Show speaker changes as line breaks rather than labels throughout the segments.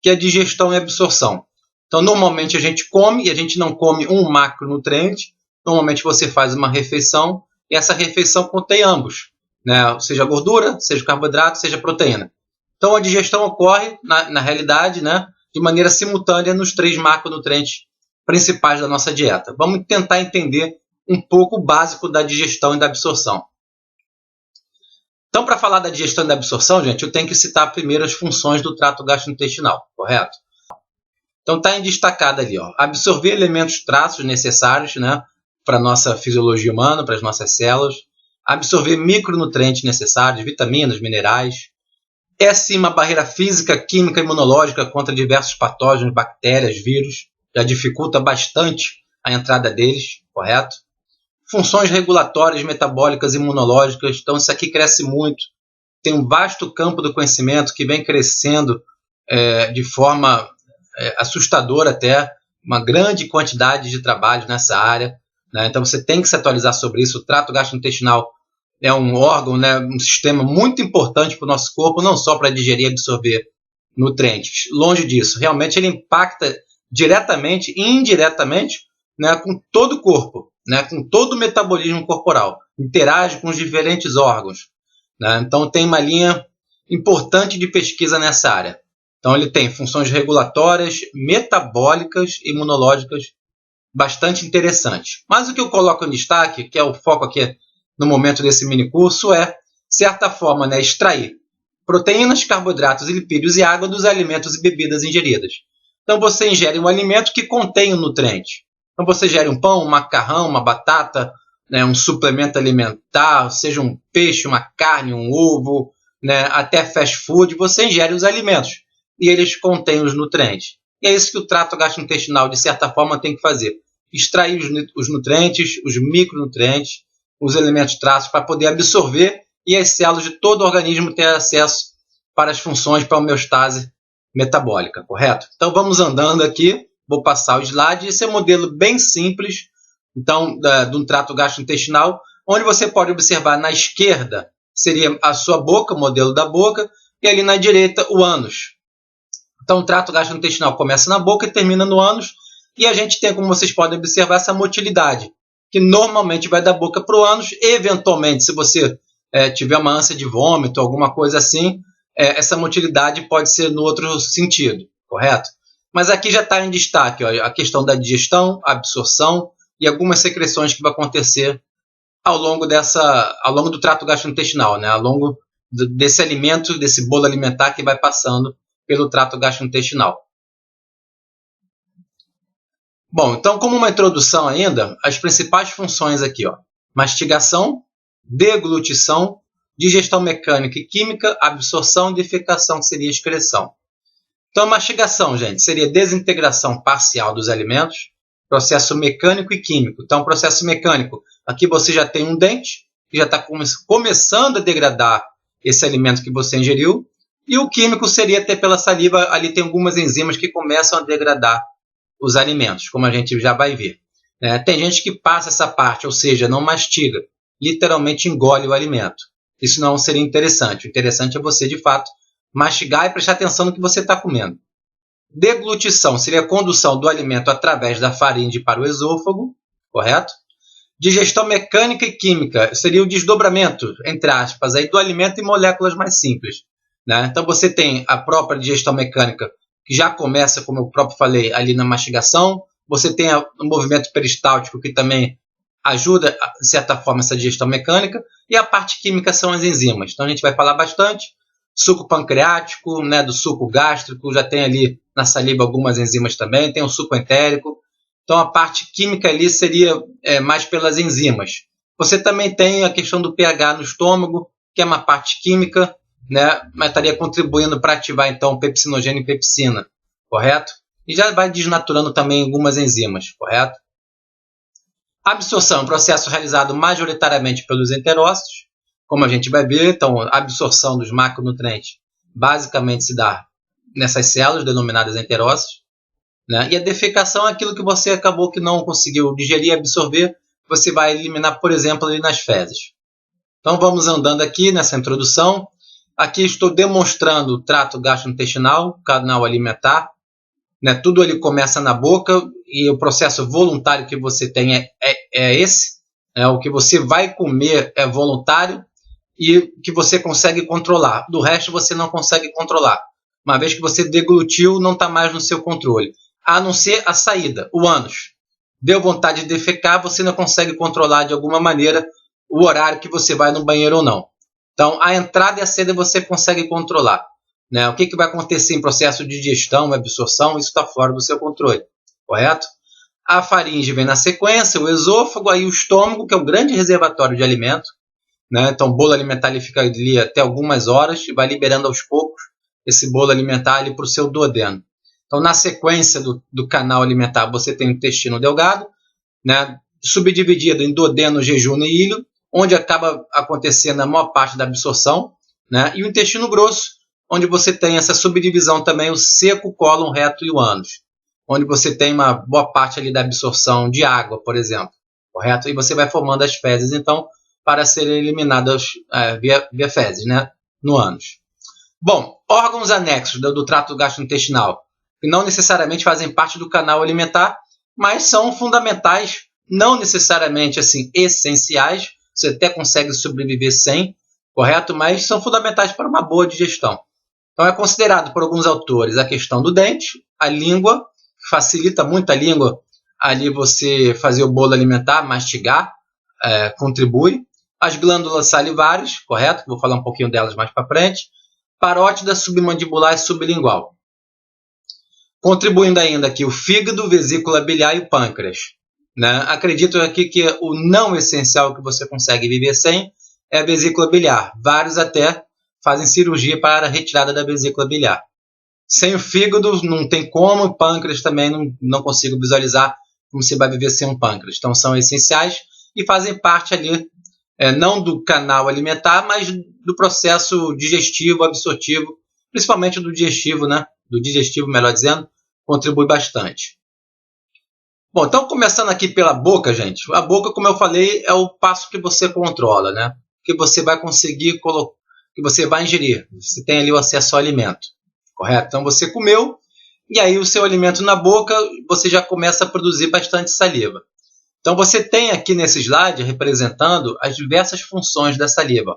que é digestão e absorção. Então, normalmente a gente come e a gente não come um macronutriente. Normalmente você faz uma refeição e essa refeição contém ambos, né? Seja gordura, seja carboidrato, seja proteína. Então, a digestão ocorre, na realidade, né, de maneira simultânea nos 3 macronutrientes principais da nossa dieta. Vamos tentar entender um pouco o básico da digestão e da absorção. Então, para falar da digestão e da absorção, gente, eu tenho que citar primeiro as funções do trato gastrointestinal, correto? Então, está destacado ali, ó, absorver elementos traços necessários, né, para a nossa fisiologia humana, para as nossas células, absorver micronutrientes necessários, vitaminas, minerais. É sim uma barreira física, química e imunológica contra diversos patógenos, bactérias, vírus. Já dificulta bastante a entrada deles, correto? Funções regulatórias, metabólicas e imunológicas. Então, isso aqui cresce muito. Tem um vasto campo do conhecimento que vem crescendo de forma assustadora até, uma grande quantidade de trabalho nessa área, né? Então, você tem que se atualizar sobre isso. O trato gastrointestinal é um órgão, né, um sistema muito importante para o nosso corpo, não só para digerir e absorver nutrientes. Longe disso. Realmente, ele impacta diretamente e indiretamente, né, com todo o corpo, né, com todo o metabolismo corporal. Interage com os diferentes órgãos, né? Então, tem uma linha importante de pesquisa nessa área. Então, ele tem funções regulatórias, metabólicas e imunológicas bastante interessantes. Mas o que eu coloco em destaque, que é o foco aqui no momento desse mini curso, é, de certa forma, né, extrair proteínas, carboidratos, lipídios e água dos alimentos e bebidas ingeridas. Então, você ingere um alimento que contém um nutriente. Então, você ingere um pão, um macarrão, uma batata, né, um suplemento alimentar, seja um peixe, uma carne, um ovo, né, até fast food, você ingere os alimentos e eles contêm os nutrientes. E é isso que o trato gastrointestinal, de certa forma, tem que fazer. Extrair os nutrientes, os micronutrientes, os elementos traços para poder absorver e as células de todo o organismo ter acesso para as funções para a homeostase metabólica, correto? Então, vamos andando aqui. Vou passar o slide. Esse é um modelo bem simples, então, de um trato gastrointestinal, onde você pode observar na esquerda seria a sua boca, o modelo da boca, e ali na direita o ânus. Então, o trato gastrointestinal começa na boca e termina no ânus, e a gente tem, como vocês podem observar, essa motilidade, que normalmente vai da boca para o ânus. Eventualmente, se você tiver uma ânsia de vômito, alguma coisa assim, essa motilidade pode ser no outro sentido, correto? Mas aqui já está em destaque, ó, a questão da digestão, absorção e algumas secreções que vão acontecer ao longo do trato gastrointestinal, né? Ao longo desse alimento, desse bolo alimentar que vai passando pelo trato gastrointestinal. Bom, então, como uma introdução ainda, as principais funções aqui, ó: mastigação, deglutição, digestão mecânica e química, absorção e defecação, que seria excreção. Então, a mastigação, gente, seria desintegração parcial dos alimentos, processo mecânico e químico. Então, processo mecânico, aqui você já tem um dente, que já está começando a degradar esse alimento que você ingeriu, e o químico seria até pela saliva, ali tem algumas enzimas que começam a degradar os alimentos, como a gente já vai ver. Tem gente que passa essa parte, ou seja, não mastiga, literalmente engole o alimento. Isso não seria interessante. O interessante é você, de fato, mastigar e prestar atenção no que você está comendo. Deglutição seria a condução do alimento através da faringe para o esôfago, correto? Digestão mecânica e química seria o desdobramento, entre aspas, aí, do alimento em moléculas mais simples, né? Então você tem a própria digestão mecânica, que já começa, como eu próprio falei, ali na mastigação. Você tem o movimento peristáltico, que também ajuda, de certa forma, essa digestão mecânica. E a parte química são as enzimas. Então a gente vai falar bastante. Suco pancreático, né, do suco gástrico, já tem ali na saliva algumas enzimas também. Tem o suco entérico. Então a parte química ali seria mais pelas enzimas. Você também tem a questão do pH no estômago, que é uma parte química, né, mas estaria contribuindo para ativar então pepsinogênio e pepsina, correto? E já vai desnaturando também algumas enzimas, correto? A absorção é um processo realizado majoritariamente pelos enterócitos, como a gente vai ver. Então, a absorção dos macronutrientes basicamente se dá nessas células denominadas enterócitos, né? E a defecação é aquilo que você acabou que não conseguiu digerir e absorver, você vai eliminar, por exemplo, ali nas fezes. Então, vamos andando aqui nessa introdução. Aqui estou demonstrando o trato gastrointestinal, canal alimentar, né? Tudo ali começa na boca e o processo voluntário que você tem é esse. O que você vai comer é voluntário e que você consegue controlar. Do resto você não consegue controlar. Uma vez que você deglutiu, não está mais no seu controle. A não ser a saída, o ânus. Deu vontade de defecar, você não consegue controlar de alguma maneira o horário que você vai no banheiro ou não. Então, a entrada e a saída você consegue controlar. Né? O que vai acontecer em processo de digestão, absorção, isso está fora do seu controle. Correto? A faringe vem na sequência, o esôfago, aí o estômago, que é o grande reservatório de alimento. Né? Então, o bolo alimentar ele fica ali até algumas horas e vai liberando aos poucos esse bolo alimentar para o seu duodeno. Então, na sequência do canal alimentar, você tem o intestino delgado, né? Subdividido em duodeno, jejum e ilho, onde acaba acontecendo a maior parte da absorção, né? E o intestino grosso, onde você tem essa subdivisão também, o seco, o cólon, o reto e o ânus, onde você tem uma boa parte ali da absorção de água, por exemplo, correto? E você vai formando as fezes, então, para serem eliminadas via fezes, né? No ânus. Bom, órgãos anexos do trato gastrointestinal, que não necessariamente fazem parte do canal alimentar, mas são fundamentais, não necessariamente assim essenciais, você até consegue sobreviver sem, correto? Mas são fundamentais para uma boa digestão. Então é considerado por alguns autores a questão do dente, a língua, facilita muito a língua, ali você fazer o bolo alimentar, mastigar, contribui. As glândulas salivares, correto? Vou falar um pouquinho delas mais para frente. Parótida submandibular e sublingual. Contribuindo ainda aqui o fígado, vesícula biliar e o pâncreas. Né? Acredito aqui que o não essencial que você consegue viver sem é a vesícula biliar. Vários até fazem cirurgia para a retirada da vesícula biliar. Sem o fígado não tem como, o pâncreas também não consigo visualizar como você vai viver sem um pâncreas. Então são essenciais e fazem parte ali, não do canal alimentar, mas do processo digestivo, absortivo, principalmente do digestivo, né? Do digestivo, melhor dizendo, contribui bastante. Bom, então começando aqui pela boca, gente. A boca, como eu falei, é o passo que você controla, né? Que você vai conseguir colocar, que você vai ingerir. Você tem ali o acesso ao alimento, correto? Então você comeu e aí o seu alimento na boca, você já começa a produzir bastante saliva. Então você tem aqui nesse slide representando as diversas funções da saliva.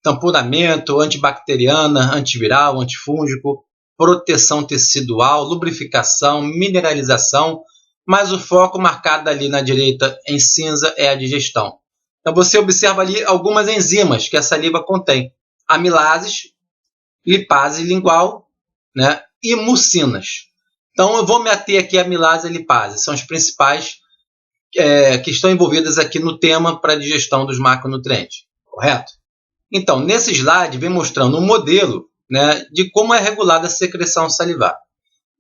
Tamponamento, antibacteriana, antiviral, antifúngico, proteção tecidual, lubrificação, mineralização, mas o foco marcado ali na direita em cinza é a digestão. Então você observa ali algumas enzimas que a saliva contém. Amilases, lipase lingual, né, e mucinas. Então eu vou me ater aqui a amilase e lipase, são as principais que estão envolvidas aqui no tema para a digestão dos macronutrientes, correto? Então, nesse slide vem mostrando um modelo, né, de como é regulada a secreção salivar.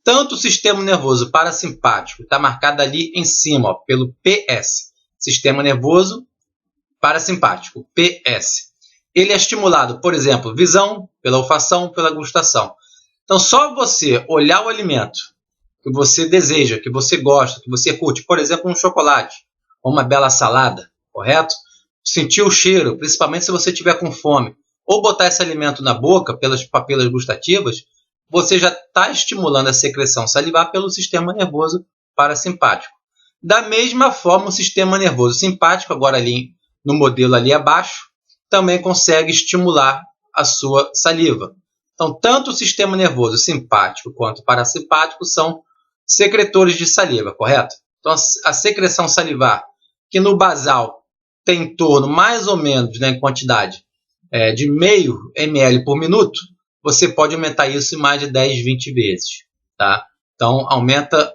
Tanto o sistema nervoso parasimpático, está marcado ali em cima, ó, pelo PS, sistema nervoso parasimpático, PS. Ele é estimulado, por exemplo, visão, pela olfação, pela gustação. Então, só você olhar o alimento que você deseja, que você gosta, que você curte, por exemplo, um chocolate ou uma bela salada, correto? Sentir o cheiro, principalmente se você estiver com fome, ou botar esse alimento na boca pelas papilas gustativas, você já está estimulando a secreção salivar pelo sistema nervoso parasimpático. Da mesma forma, o sistema nervoso simpático, agora ali no modelo ali abaixo, também consegue estimular a sua saliva. Então, tanto o sistema nervoso simpático quanto o parasimpático são secretores de saliva, correto? Então, a secreção salivar, que no basal tem em torno, mais ou menos, né, em quantidade de 0,5 ml por minuto, você pode aumentar isso em mais de 10, 20 vezes. Tá? Então, aumenta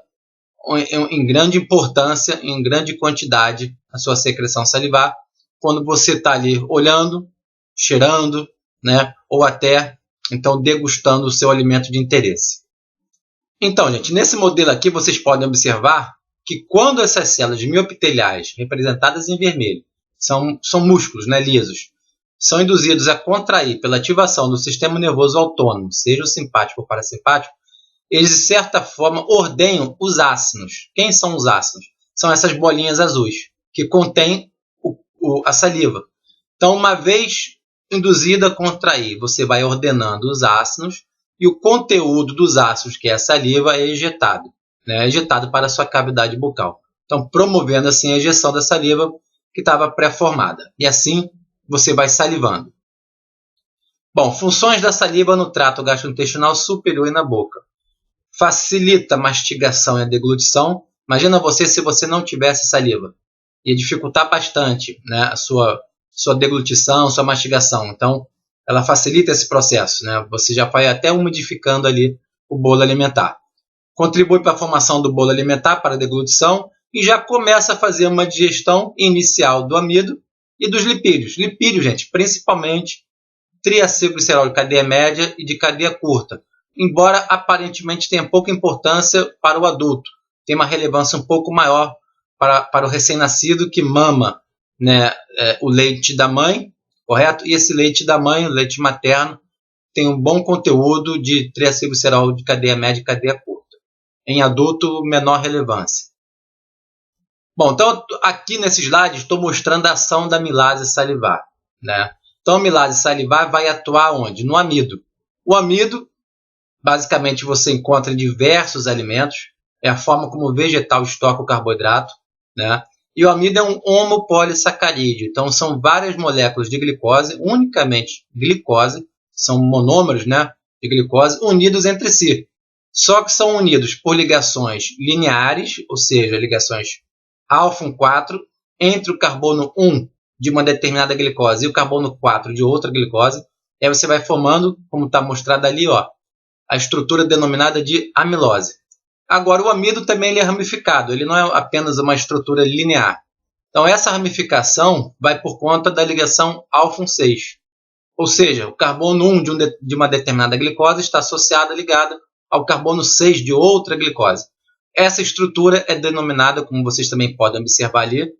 em grande importância, em grande quantidade, a sua secreção salivar, quando você está ali olhando, cheirando, né, ou até então degustando o seu alimento de interesse. Então, gente, nesse modelo aqui vocês podem observar que quando essas células miopiteliais, representadas em vermelho, são músculos, né, lisos, são induzidos a contrair pela ativação do sistema nervoso autônomo, seja o simpático ou parasimpático, eles de certa forma ordenham os ácinos. Quem são os ácinos? São essas bolinhas azuis que contêm a saliva. Então, uma vez induzida a contrair. Você vai ordenando os ácidos e o conteúdo dos ácidos, que é a saliva, é ejetado. É ejetado para a sua cavidade bucal. Então, promovendo assim a ejeção da saliva que estava pré-formada. E assim você vai salivando. Bom, funções da saliva no trato gastrointestinal superior e na boca. Facilita a mastigação e a deglutição. Imagina você se você não tivesse saliva. Ia dificultar bastante, né, a sua deglutição, sua mastigação. Então, ela facilita esse processo. Né? Você já vai até umidificando ali o bolo alimentar. Contribui para a formação do bolo alimentar, para a deglutição, e já começa a fazer uma digestão inicial do amido e dos lipídios. Lipídios, gente, principalmente triacilglicerol de cadeia média e de cadeia curta. Embora aparentemente tenha pouca importância para o adulto, tem uma relevância um pouco maior para o recém-nascido que mama, né, o leite da mãe, correto? E esse leite da mãe, o leite materno, tem um bom conteúdo de triacilglicerol de cadeia média e cadeia curta. Em adulto, menor relevância. Bom, então aqui nesse slide estou mostrando a ação da amilase salivar. Né? Então a amilase salivar vai atuar onde? No amido. O amido, basicamente, você encontra em diversos alimentos. É a forma como o vegetal estoca o carboidrato. Né? E o amido é um homopolissacarídeo. Então são várias moléculas de glicose, unicamente glicose, são monômeros, né, de glicose, unidos entre si. Só que são unidos por ligações lineares, ou seja, ligações alfa 4, entre o carbono 1 de uma determinada glicose e o carbono 4 de outra glicose. E aí você vai formando, como está mostrado ali, ó, a estrutura denominada de amilose. Agora, o amido também ele é ramificado, ele não é apenas uma estrutura linear. Então, essa ramificação vai por conta da ligação alfa 6. Ou seja, o carbono 1 de uma determinada glicose está associado, ligado ao carbono 6 de outra glicose. Essa estrutura é denominada, como vocês também podem observar ali,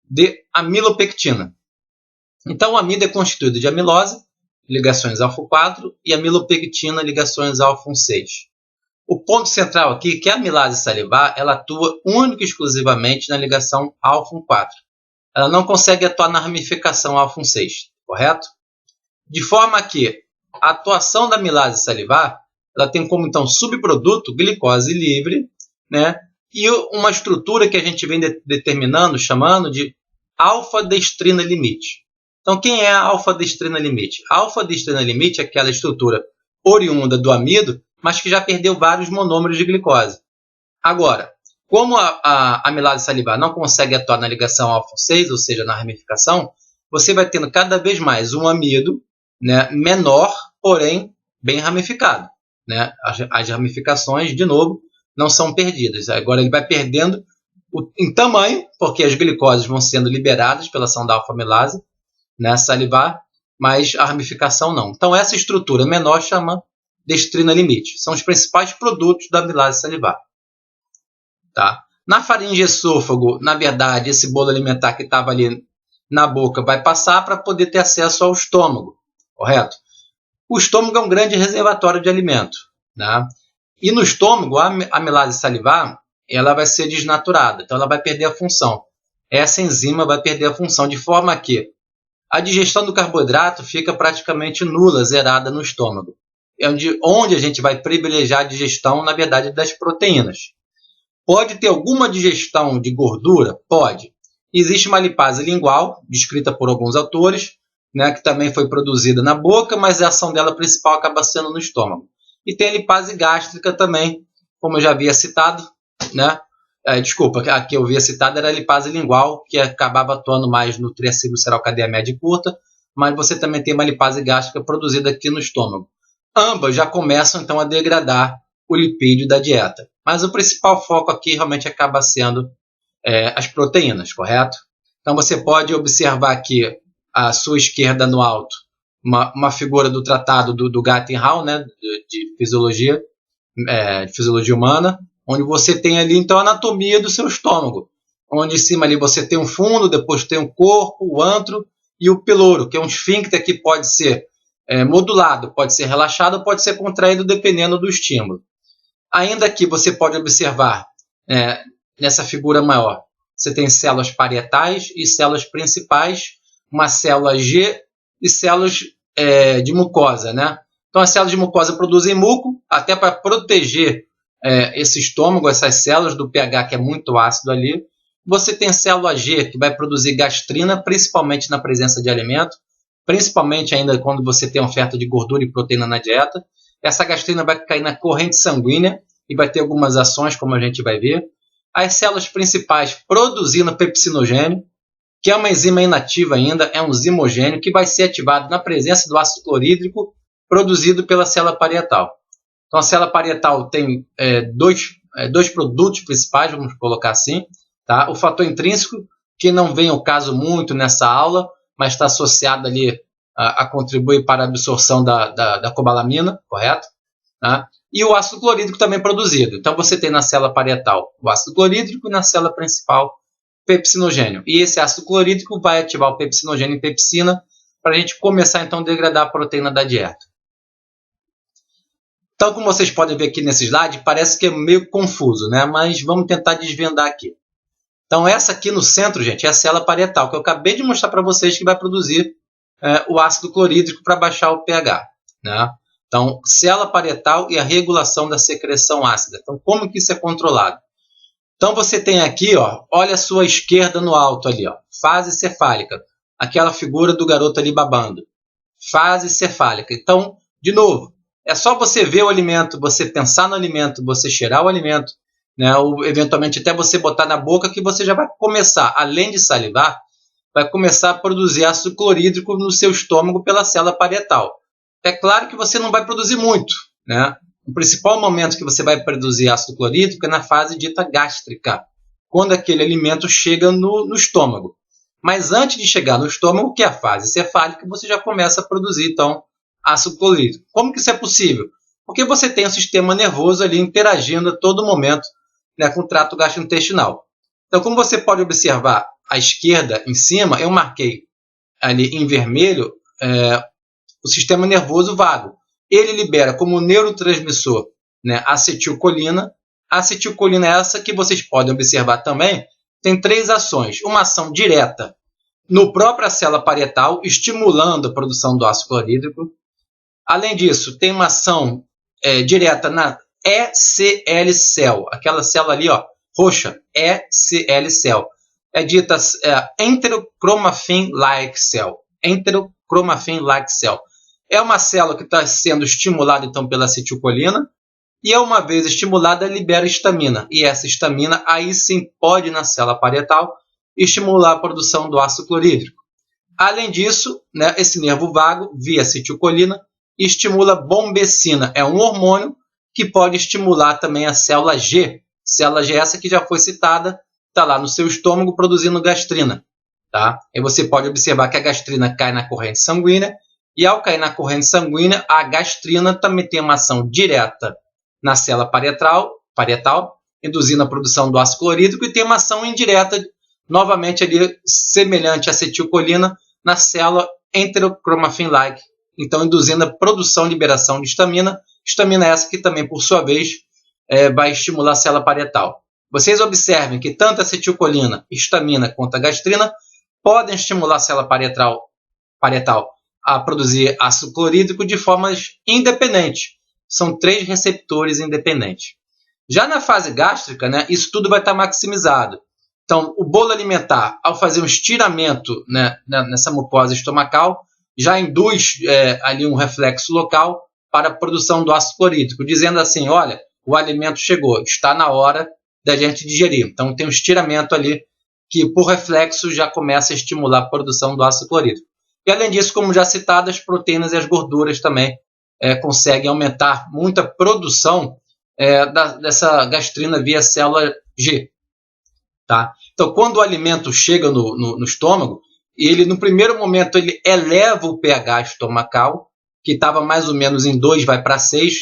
de amilopectina. Então, o amido é constituído de amilose, ligações alfa 4, e amilopectina, ligações alfa 6. O ponto central aqui é que a amilase salivar ela atua única e exclusivamente na ligação alfa 4. Ela não consegue atuar na ramificação alfa 6, correto? De forma que a atuação da amilase salivar ela tem como então subproduto glicose livre, né? E uma estrutura que a gente vem determinando, chamando de alfa-destrina limite. Então, quem é a alfa-destrina limite? A alfa-destrina limite é aquela estrutura oriunda do amido, mas que já perdeu vários monômeros de glicose. Agora, como a amilase salivar não consegue atuar na ligação alfa 6, ou seja, na ramificação, você vai tendo cada vez mais um amido, né, menor, porém bem ramificado. Né? As ramificações, de novo, não são perdidas. Agora ele vai perdendo em tamanho, porque as glicoses vão sendo liberadas pela ação da alfa-amilase, né, salivar, mas a ramificação não. Então essa estrutura menor chama destrina limite. São os principais produtos da amilase salivar. Tá? Na faringe e esôfago, na verdade, esse bolo alimentar que estava ali na boca vai passar para poder ter acesso ao estômago, correto? O estômago é um grande reservatório de alimento. Né? E no estômago, a amilase salivar ela vai ser desnaturada, então ela vai perder a função. Essa enzima vai perder a função, de forma que a digestão do carboidrato fica praticamente nula, zerada no estômago. É onde a gente vai privilegiar a digestão, na verdade, das proteínas. Pode ter alguma digestão de gordura? Pode. Existe uma lipase lingual, descrita por alguns autores, né, que também foi produzida na boca, mas a ação dela principal acaba sendo no estômago. E tem a lipase gástrica também, como eu já havia citado, né? Desculpa, a que eu havia citado era a lipase lingual, que acabava atuando mais no triacilglicerol cadeia média e curta, mas você também tem uma lipase gástrica produzida aqui no estômago. Ambas já começam então a degradar o lipídio da dieta. Mas o principal foco aqui realmente acaba sendo as proteínas, correto? Então você pode observar aqui à sua esquerda no alto uma figura do tratado do Gattin-Hall, né, de fisiologia humana, onde você tem ali então a anatomia do seu estômago, onde em cima ali você tem um fundo, depois tem o corpo, o antro e o piloro, que é um esfíncter que pode ser modulado, pode ser relaxado, pode ser contraído dependendo do estímulo. Ainda aqui você pode observar, nessa figura maior, você tem células parietais e células principais, uma célula G e células de mucosa, né? Então, as células de mucosa produzem muco, até para proteger esse estômago, essas células do pH que é muito ácido ali. Você tem célula G, que vai produzir gastrina, principalmente na presença de alimento, principalmente ainda quando você tem oferta de gordura e proteína na dieta. Essa gastrina vai cair na corrente sanguínea e vai ter algumas ações, como a gente vai ver. As células principais produzindo pepsinogênio, que é uma enzima inativa ainda, é um zimogênio que vai ser ativado na presença do ácido clorídrico produzido pela célula parietal. Então, a célula parietal tem dois produtos principais, vamos colocar assim. Tá? O fator intrínseco, que não vem ao caso muito nessa aula, mas está associado ali a contribuir para a absorção da cobalamina, correto? Tá? E o ácido clorídrico também produzido. Então, você tem na célula parietal o ácido clorídrico e na célula principal pepsinogênio. E esse ácido clorídrico vai ativar o pepsinogênio em pepsina para a gente começar, então, a degradar a proteína da dieta. Então, como vocês podem ver aqui nesse slide, parece que é meio confuso, né? Mas vamos tentar desvendar aqui. Então, essa aqui no centro, gente, é a célula parietal, que eu acabei de mostrar para vocês que vai produzir o ácido clorídrico para baixar o pH. Né? Então, célula parietal e a regulação da secreção ácida. Então, como que isso é controlado? Então, você tem aqui, ó, olha a sua esquerda no alto ali, ó, fase cefálica, aquela figura do garoto ali babando. Fase cefálica. Então, de novo, é só você ver o alimento, você pensar no alimento, você cheirar o alimento, né, ou eventualmente até você botar na boca, que você já vai começar, além de salivar, vai começar a produzir ácido clorídrico no seu estômago pela célula parietal. É claro que você não vai produzir muito, né? O principal momento que você vai produzir ácido clorídrico é na fase dita gástrica, quando aquele alimento chega no estômago. Mas antes de chegar no estômago, que é a fase cefálica, você já começa a produzir, então, ácido clorídrico. Como que isso é possível? Porque você tem o sistema nervoso ali interagindo a todo momento, né, com o trato gastrointestinal. Então, como você pode observar à esquerda, em cima, eu marquei ali em vermelho o sistema nervoso vago. Ele libera como neurotransmissor, né, acetilcolina. A acetilcolina é essa que vocês podem observar também. Tem 3 ações. Uma ação direta no própria célula parietal, estimulando a produção do ácido clorídrico. Além disso, tem uma ação direta na ECL cell, aquela célula ali, ó, roxa, ECL cell. É dita enterochromafin-like cell. Enterochromafin-like cell. É uma célula que está sendo estimulada, então, pela acetilcolina, e, uma vez estimulada, libera histamina. E essa histamina, aí sim, pode, na célula parietal, estimular a produção do ácido clorídrico. Além disso, né, esse nervo vago, via acetilcolina, estimula bombecina. É um hormônio que pode estimular também a célula G. Célula G essa que já foi citada, está lá no seu estômago produzindo gastrina. Tá? E você pode observar que a gastrina cai na corrente sanguínea, e ao cair na corrente sanguínea, a gastrina também tem uma ação direta na célula parietal, induzindo a produção do ácido clorídrico, e tem uma ação indireta, novamente ali, semelhante à acetilcolina, na célula enterochromafin-like, então induzindo a produção e liberação de histamina. Histamina essa que também, por sua vez, vai estimular a célula parietal. Vocês observem que tanto a acetilcolina, histamina quanto a gastrina podem estimular a célula parietal a produzir ácido clorídrico de formas independentes. São 3 receptores independentes. Já na fase gástrica, né, isso tudo vai estar maximizado. Então, o bolo alimentar, ao fazer um estiramento, né, nessa mucosa estomacal, já induz ali um reflexo local para a produção do ácido clorídrico, dizendo assim, olha, o alimento chegou, está na hora da gente digerir. Então, tem um estiramento ali que, por reflexo, já começa a estimular a produção do ácido clorídrico. E, além disso, como já citado, as proteínas e as gorduras também conseguem aumentar muito a produção dessa gastrina via célula G. Tá? Então, quando o alimento chega no estômago, ele, no primeiro momento, ele eleva o pH estomacal, que estava mais ou menos em 2, vai para 6,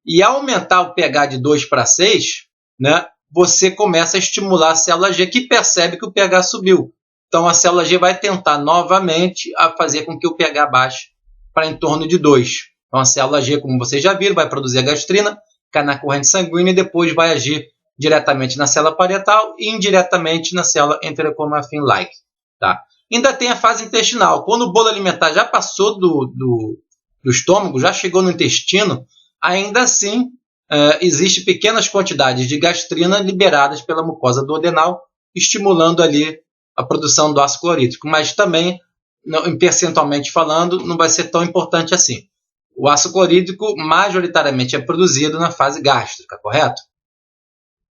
e ao aumentar o pH de 2 para 6, né, você começa a estimular a célula G, que percebe que o pH subiu. Então, a célula G vai tentar novamente a fazer com que o pH baixe para em torno de 2. Então, a célula G, como vocês já viram, vai produzir a gastrina, cai na corrente sanguínea e depois vai agir diretamente na célula parietal e indiretamente na célula enterochromafin-like. Tá? Ainda tem a fase intestinal. Quando o bolo alimentar já passou do estômago, já chegou no intestino, ainda assim existe pequenas quantidades de gastrina liberadas pela mucosa duodenal, estimulando ali a produção do ácido clorídrico. Mas também, percentualmente falando, não vai ser tão importante assim. O ácido clorídrico majoritariamente é produzido na fase gástrica, correto?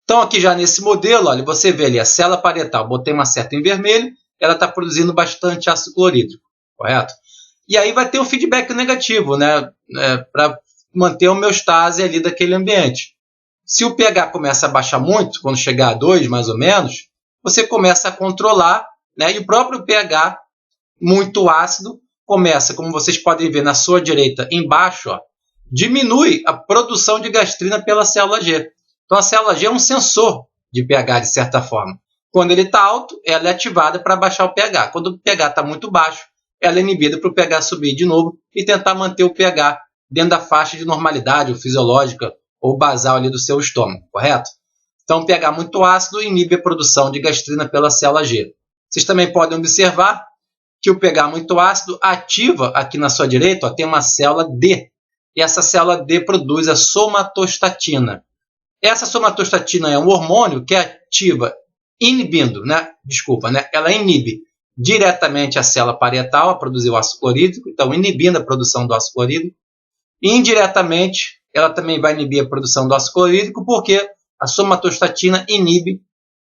Então aqui já nesse modelo, olha, você vê ali a célula parietal, botei uma seta em vermelho, ela está produzindo bastante ácido clorídrico, correto? E aí vai ter um feedback negativo, né, para manter a homeostase ali daquele ambiente. Se o pH começa a baixar muito, quando chegar a 2 mais ou menos, você começa a controlar, né, e o próprio pH muito ácido começa, como vocês podem ver na sua direita embaixo, ó, diminui a produção de gastrina pela célula G. Então a célula G é um sensor de pH de certa forma. Quando ele está alto, ela é ativada para baixar o pH. Quando o pH está muito baixo, ela é inibida para o pH subir de novo e tentar manter o pH dentro da faixa de normalidade ou fisiológica ou basal ali do seu estômago, correto? Então o pH muito ácido inibe a produção de gastrina pela célula G. Vocês também podem observar que o pH muito ácido ativa aqui na sua direita, ó, tem uma célula D. E essa célula D produz a somatostatina. Essa somatostatina é um hormônio que ativa inibindo, ela inibe diretamente a célula parietal a produzir o ácido clorídrico, então inibindo a produção do ácido clorídrico. E indiretamente, ela também vai inibir a produção do ácido clorídrico, porque a somatostatina inibe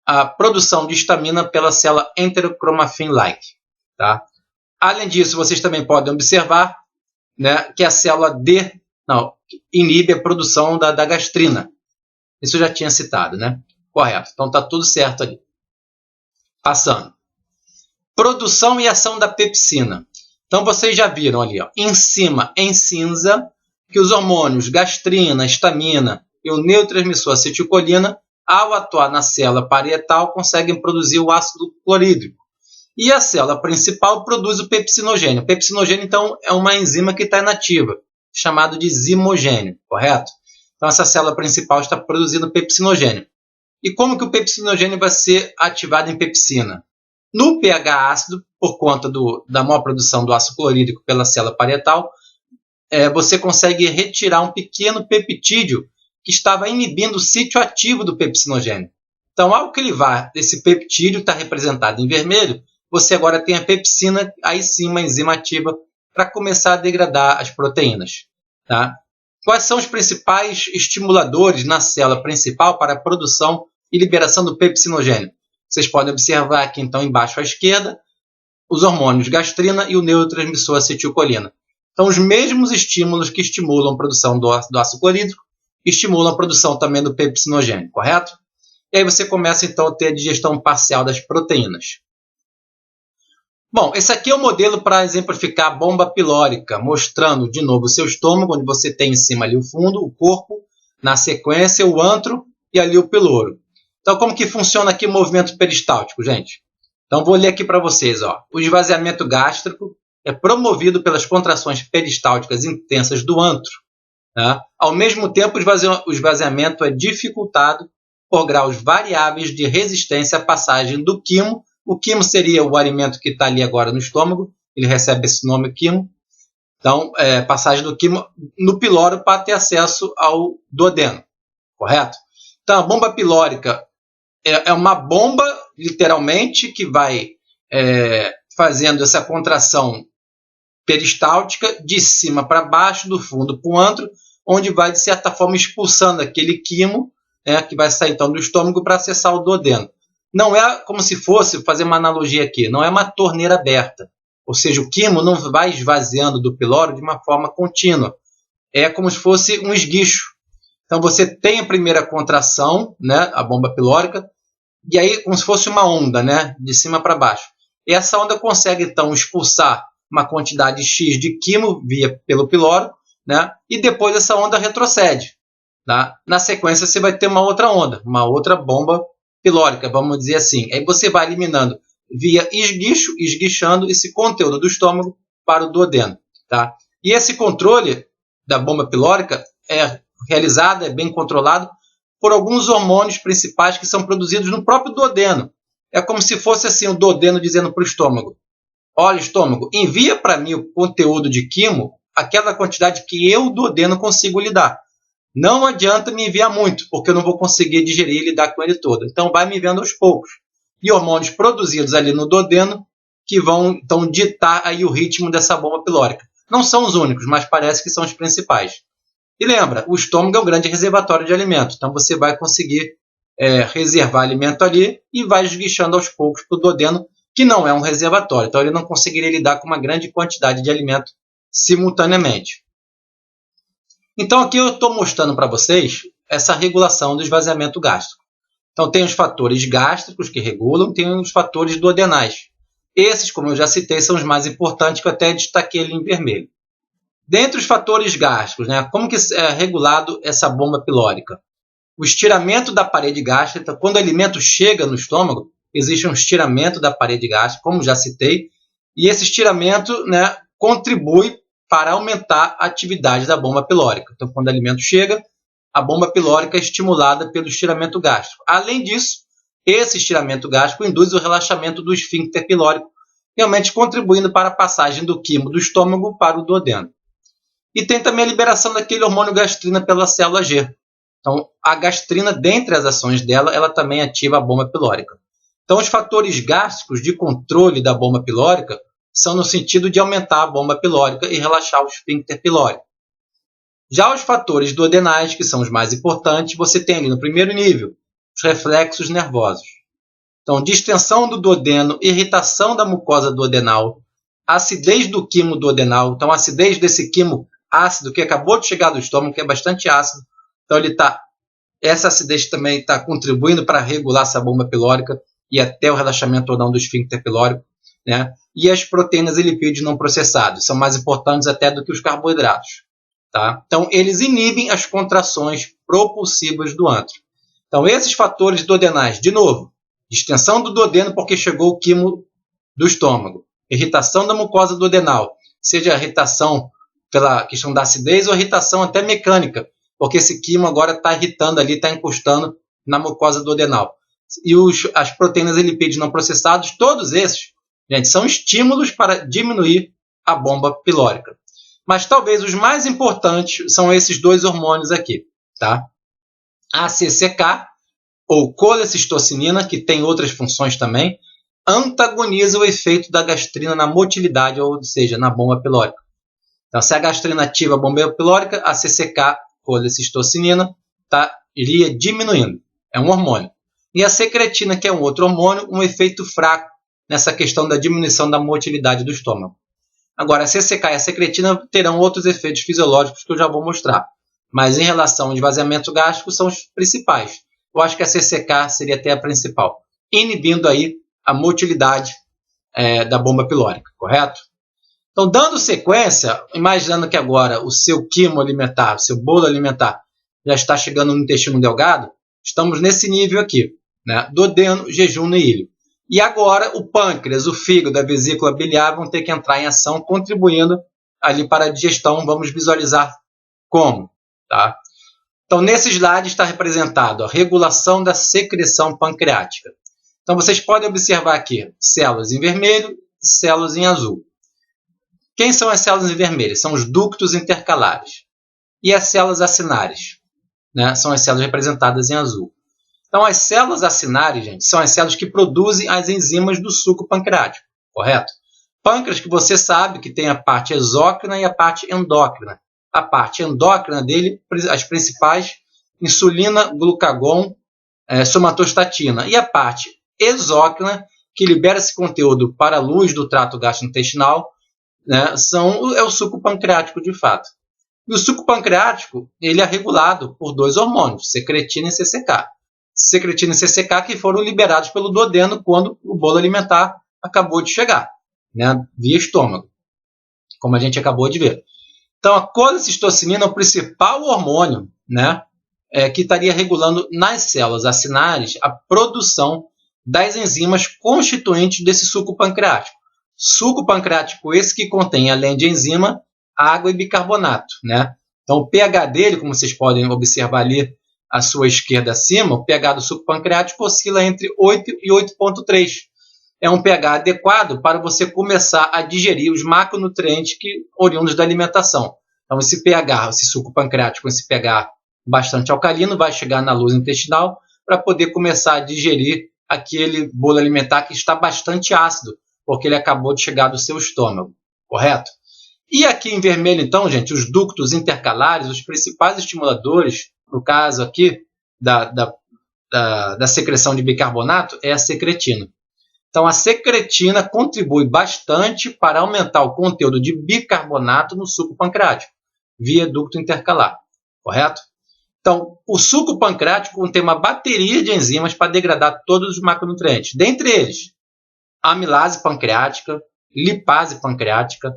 a produção de histamina pela célula enterocromafin-like. Tá? Além disso, vocês também podem observar, né, que a célula D inibe a produção da gastrina. Isso eu já tinha citado, né? Correto. Então está tudo certo ali. Passando. Produção e ação da pepsina. Então vocês já viram ali, ó, em cima, em cinza, que os hormônios gastrina, histamina e o neurotransmissor acetilcolina, ao atuar na célula parietal, conseguem produzir o ácido clorídrico. E a célula principal produz o pepsinogênio. O pepsinogênio, então, é uma enzima que está inativa, chamado de zimogênio, correto? Então, essa célula principal está produzindo pepsinogênio. E como que o pepsinogênio vai ser ativado em pepsina? No pH ácido, por conta da maior produção do ácido clorídrico pela célula parietal, você consegue retirar um pequeno peptídeo que estava inibindo o sítio ativo do pepsinogênio. Então, ao clivar esse peptídeo, está representado em vermelho, você agora tem a pepsina, aí sim uma enzima ativa, para começar a degradar as proteínas. Tá? Quais são os principais estimuladores na célula principal para a produção e liberação do pepsinogênio? Vocês podem observar aqui, então, embaixo à esquerda, os hormônios gastrina e o neurotransmissor acetilcolina. Então, os mesmos estímulos que estimulam a produção do ácido clorídrico estimulam a produção também do pepsinogênio, correto? E aí você começa, então, a ter a digestão parcial das proteínas. Bom, esse aqui é o modelo para exemplificar a bomba pilórica, mostrando de novo o seu estômago, onde você tem em cima ali o fundo, o corpo, na sequência o antro e ali o piloro. Então, como que funciona aqui o movimento peristáltico, gente? Então, vou ler aqui para vocês. Ó. O esvaziamento gástrico é promovido pelas contrações peristálticas intensas do antro. Tá? Ao mesmo tempo, o esvaziamento é dificultado por graus variáveis de resistência à passagem do quimo. O quimo seria o alimento que está ali agora no estômago, ele recebe esse nome quimo. Então, passagem do quimo no piloro para ter acesso ao duodeno, correto? Então, a bomba pilórica é uma bomba, literalmente, que vai fazendo essa contração peristáltica de cima para baixo, do fundo para o antro, onde vai, de certa forma, expulsando aquele quimo, que vai sair então do estômago para acessar o duodeno. Não é como se fosse, fazer uma analogia aqui, não é uma torneira aberta. Ou seja, o quimo não vai esvaziando do piloro de uma forma contínua. É como se fosse um esguicho. Então você tem a primeira contração, né, a bomba pilórica, e aí como se fosse uma onda, né, de cima para baixo. E essa onda consegue então expulsar uma quantidade X de quimo pelo piloro, né, e depois essa onda retrocede. Tá? Na sequência você vai ter uma outra onda, uma outra bomba pilórica, vamos dizer assim. Aí você vai eliminando via esguicho, esguichando esse conteúdo do estômago para o duodeno. Tá? E esse controle da bomba pilórica é realizado, é bem controlado por alguns hormônios principais que são produzidos no próprio duodeno. É como se fosse assim o duodeno dizendo para o estômago: olha, estômago, envia para mim o conteúdo de quimo, aquela quantidade que eu, duodeno, consigo lidar. Não adianta me enviar muito, porque eu não vou conseguir digerir e lidar com ele todo. Então, vai me enviando aos poucos. E hormônios produzidos ali no duodeno que vão, então, ditar aí o ritmo dessa bomba pilórica. Não são os únicos, mas parece que são os principais. E lembra, o estômago é um grande reservatório de alimento. Então, você vai conseguir reservar alimento ali e vai esguichando aos poucos para o duodeno, que não é um reservatório. Então, ele não conseguiria lidar com uma grande quantidade de alimento simultaneamente. Então, aqui eu estou mostrando para vocês essa regulação do esvaziamento gástrico. Então, tem os fatores gástricos que regulam, tem os fatores duodenais. Esses, como eu já citei, são os mais importantes, que eu até destaquei ali em vermelho. Dentre os fatores gástricos, como que é regulado essa bomba pilórica? O estiramento da parede gástrica. Quando o alimento chega no estômago, existe um estiramento da parede gástrica, como já citei, e esse estiramento contribui para aumentar a atividade da bomba pilórica. Então, quando o alimento chega, a bomba pilórica é estimulada pelo estiramento gástrico. Além disso, esse estiramento gástrico induz o relaxamento do esfíncter pilórico, realmente contribuindo para a passagem do quimo do estômago para o duodeno. E tem também a liberação daquele hormônio gastrina pela célula G. Então, a gastrina, dentre as ações dela, ela também ativa a bomba pilórica. Então, os fatores gástricos de controle da bomba pilórica são no sentido de aumentar a bomba pilórica e relaxar o esfíncter pilórico. Já os fatores duodenais, que são os mais importantes, você tem ali no primeiro nível, os reflexos nervosos. Então, distensão do duodeno, irritação da mucosa duodenal, acidez do quimo duodenal. Então, a acidez desse quimo ácido que acabou de chegar do estômago, que é bastante ácido. Então, essa acidez também está contribuindo para regular essa bomba pilórica e até o relaxamento total do esfíncter pilórico. E as proteínas e lipídios não processados são mais importantes até do que os carboidratos. Tá? Então, eles inibem as contrações propulsivas do antro. Então, esses fatores duodenais, de novo, distensão do duodeno porque chegou o quimo do estômago, irritação da mucosa duodenal, seja irritação pela questão da acidez ou irritação até mecânica, porque esse quimo agora está irritando ali, está encostando na mucosa duodenal. E as proteínas e lipídios não processados, todos esses, gente, são estímulos para diminuir a bomba pilórica. Mas talvez os mais importantes são esses dois hormônios aqui, tá? A CCK, ou colecistocinina, que tem outras funções também, antagoniza o efeito da gastrina na motilidade, ou seja, na bomba pilórica. Então, se a gastrina ativa a bomba pilórica, a CCK, colecistocinina, iria diminuindo. É um hormônio. E a secretina, que é um outro hormônio, um efeito fraco nessa questão da diminuição da motilidade do estômago. Agora, a CCK e a secretina terão outros efeitos fisiológicos que eu já vou mostrar. Mas em relação ao esvaziamento gástrico, são os principais. Eu acho que a CCK seria até a principal, inibindo aí a motilidade da bomba pilórica, correto? Então, dando sequência, imaginando que agora o seu quimo alimentar, o seu bolo alimentar, já está chegando no intestino delgado, estamos nesse nível aqui, duodeno, jejum e ilho. E agora o pâncreas, o fígado, a vesícula biliar vão ter que entrar em ação, contribuindo ali para a digestão. Vamos visualizar como. Tá? Então, nesse slide está representado a regulação da secreção pancreática. Então, vocês podem observar aqui células em vermelho e células em azul. Quem são as células em vermelho? São os ductos intercalares. E as células acinares? São as células representadas em azul. Então, as células acinares, gente, são as células que produzem as enzimas do suco pancreático, correto? Pâncreas, que você sabe que tem a parte exócrina e a parte endócrina. A parte endócrina dele, as principais, insulina, glucagon, somatostatina. E a parte exócrina, que libera esse conteúdo para a luz do trato gastrointestinal, é o suco pancreático de fato. E o suco pancreático ele é regulado por dois hormônios, secretina e CCK. Secretina e CCK que foram liberados pelo duodeno quando o bolo alimentar acabou de chegar, via estômago, como a gente acabou de ver. Então, a colecistocinina é o principal hormônio que estaria regulando nas células acinares a produção das enzimas constituintes desse suco pancreático. Suco pancreático esse que contém, além de enzima, água e bicarbonato. Então, o pH dele, como vocês podem observar ali à sua esquerda acima, o pH do suco pancreático oscila entre 8 e 8,3. é um pH adequado para você começar a digerir os macronutrientes que oriundos da alimentação. Então, esse pH, esse suco pancreático, esse pH bastante alcalino, vai chegar na luz intestinal para poder começar a digerir aquele bolo alimentar que está bastante ácido, porque ele acabou de chegar do seu estômago, correto? E aqui em vermelho, então, gente, os ductos intercalares, os principais estimuladores, no caso aqui da secreção de bicarbonato, é a secretina. Então, a secretina contribui bastante para aumentar o conteúdo de bicarbonato no suco pancreático, via ducto intercalar, correto? Então, o suco pancreático contém uma bateria de enzimas para degradar todos os macronutrientes. Dentre eles, amilase pancreática, lipase pancreática,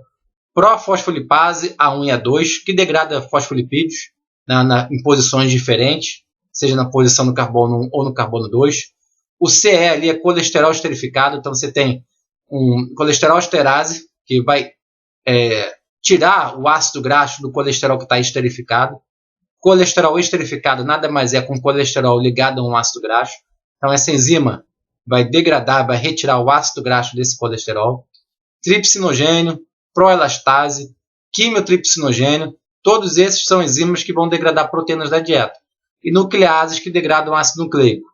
profosfolipase A1 e A2, que degrada fosfolipídios em posições diferentes, seja na posição do carbono 1 ou no carbono 2. O CE ali é colesterol esterificado, então você tem um colesterol esterase, que vai tirar o ácido graxo do colesterol que está esterificado. Colesterol esterificado nada mais é com colesterol ligado a um ácido graxo. Então essa enzima vai degradar, vai retirar o ácido graxo desse colesterol. Tripsinogênio, proelastase, quimiotripsinogênio, todos esses são enzimas que vão degradar proteínas da dieta. E nucleases que degradam ácido nucleico.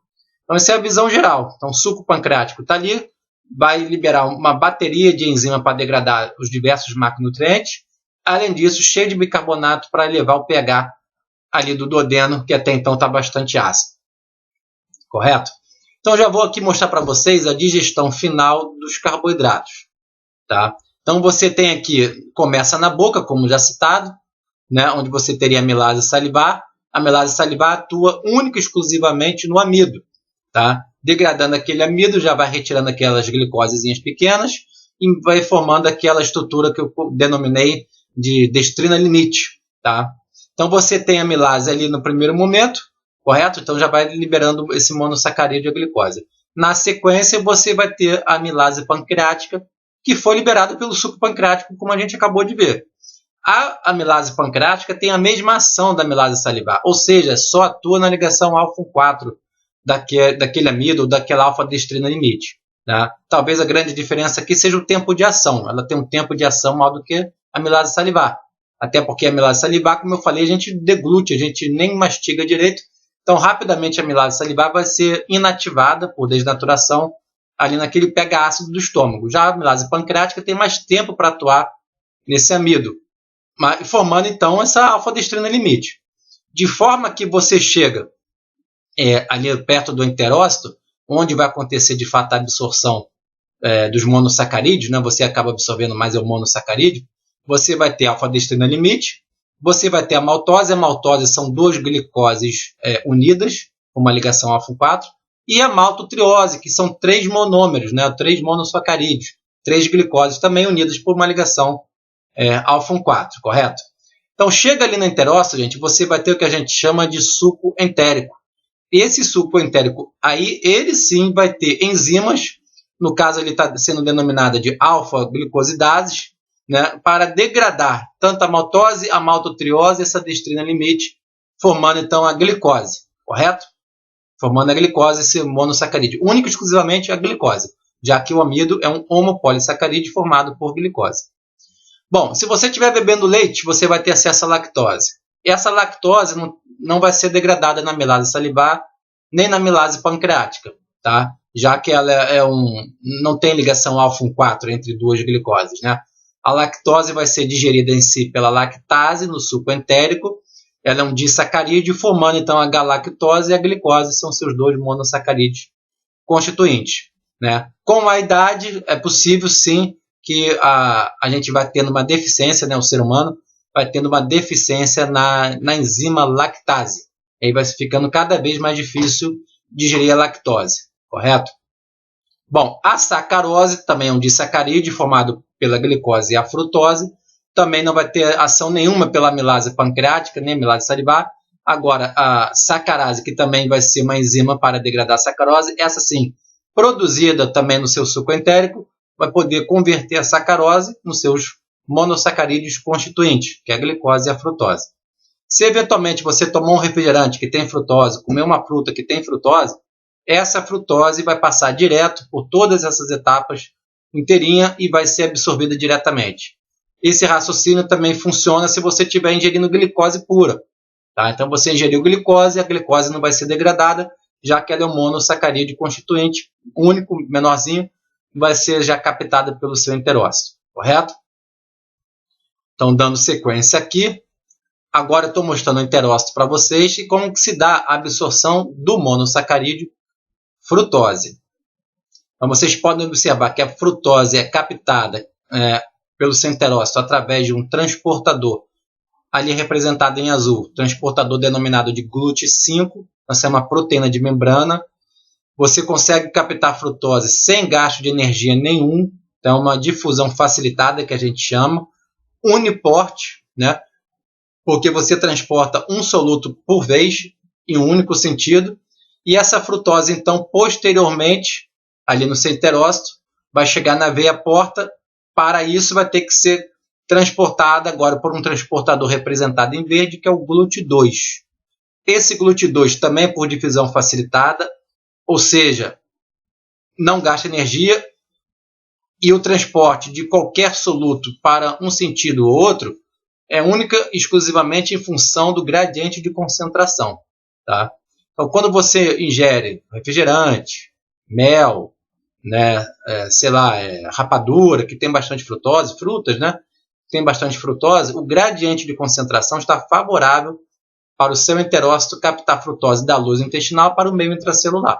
Então essa é a visão geral. Então o suco pancreático está ali, vai liberar uma bateria de enzima para degradar os diversos macronutrientes. Além disso, cheio de bicarbonato para elevar o pH ali do duodeno, que até então está bastante ácido. Correto? Então já vou aqui mostrar para vocês a digestão final dos carboidratos. Tá? Então você tem aqui, começa na boca, como já citado, né, onde você teria a amilase salivar. A amilase salivar atua única e exclusivamente no amido. Tá? Degradando aquele amido, já vai retirando aquelas glicosezinhas pequenas e vai formando aquela estrutura que eu denominei de destrina limite. Tá? Então você tem a amilase ali no primeiro momento, correto? Então já vai liberando esse monossacarídeo e a glicose. Na sequência você vai ter a amilase pancreática, que foi liberada pelo suco pancreático, como a gente acabou de ver. A amilase pancreática tem a mesma ação da amilase salivar, ou seja, só atua na ligação alfa-1,4 daquele amido ou daquela alfa-destrina limite. Tá? Talvez a grande diferença aqui seja o tempo de ação. Ela tem um tempo de ação maior do que a amilase salivar. Até porque a amilase salivar, como eu falei, a gente deglute, a gente nem mastiga direito. Então, rapidamente a amilase salivar vai ser inativada por desnaturação ali naquele pH ácido do estômago. Já a amilase pancreática tem mais tempo para atuar nesse amido, formando então essa alfa-destrina limite. De forma que você chega ali perto do enterócito, onde vai acontecer de fato a absorção dos monossacarídeos, né? Você acaba absorvendo mais o monossacarídeo. Você vai ter alfa-destrina limite, você vai ter a maltose. A maltose são duas glicoses unidas, com uma ligação alfa-4, e a maltotriose, que são 3 monômeros, né? 3 monossacarídeos, 3 glicoses também unidas por uma ligação alfa-4, correto? Então chega ali no enterócito, gente, você vai ter o que a gente chama de suco entérico. Esse suco entérico aí, ele sim vai ter enzimas, no caso ele está sendo denominada de alfa-glicosidases, né, para degradar tanto a maltose, a maltotriose, essa destrina limite, formando então a glicose, correto? Formando a glicose, esse monossacarídeo, único e exclusivamente a glicose, já que o amido é um homopolissacarídeo formado por glicose. Bom, se você estiver bebendo leite, você vai ter acesso à lactose. Essa lactose não vai ser degradada na amilase salivar, nem na amilase pancreática, tá? Já que ela não tem ligação alfa-1,4 entre duas glicoses, né? A lactose vai ser digerida em si pela lactase no suco entérico. Ela é um disacarídeo, formando então a galactose e a glicose, são seus 2 monossacarídeos constituintes, né? Com a idade, é possível sim que a gente vai tendo uma deficiência, né? O ser humano vai tendo uma deficiência na enzima lactase. Aí vai ficando cada vez mais difícil digerir a lactose, correto? Bom, a sacarose também é um disacarídeo formado pela glicose e a frutose. Também não vai ter ação nenhuma pela amilase pancreática, nem amilase salivar. Agora, a sacarase, que também vai ser uma enzima para degradar a sacarose, essa sim, produzida também no seu suco entérico, vai poder converter a sacarose nos seus monossacarídeos constituintes, que é a glicose e a frutose. Se eventualmente você tomou um refrigerante que tem frutose, comer uma fruta que tem frutose, essa frutose vai passar direto por todas essas etapas inteirinha e vai ser absorvida diretamente. Esse raciocínio também funciona se você estiver ingerindo glicose pura. Tá? Então você ingeriu glicose, a glicose não vai ser degradada, já que ela é um monossacarídeo constituinte único, menorzinho, vai ser já captada pelo seu enterócito, correto? Então, dando sequência aqui, agora eu estou mostrando o enterócito para vocês e como que se dá a absorção do monossacarídeo frutose. Então, vocês podem observar que a frutose é captada pelo seu enterócito através de um transportador, ali representado em azul, transportador denominado de GLUT5, essa é uma proteína de membrana. Você consegue captar frutose sem gasto de energia nenhum, então uma difusão facilitada que a gente chama, uniporte, né? Porque você transporta um soluto por vez em um único sentido, e essa frutose então posteriormente, ali no seu enterócito, vai chegar na veia porta. Para isso vai ter que ser transportada agora por um transportador representado em verde, que é o GLUT2. Esse GLUT2 também é por difusão facilitada, ou seja, não gasta energia, e o transporte de qualquer soluto para um sentido ou outro é única e exclusivamente em função do gradiente de concentração. Tá? Então, quando você ingere refrigerante, mel, né, rapadura, que tem bastante frutose, frutas, né, que tem bastante frutose, o gradiente de concentração está favorável para o seu enterócito captar frutose da luz intestinal para o meio intracelular.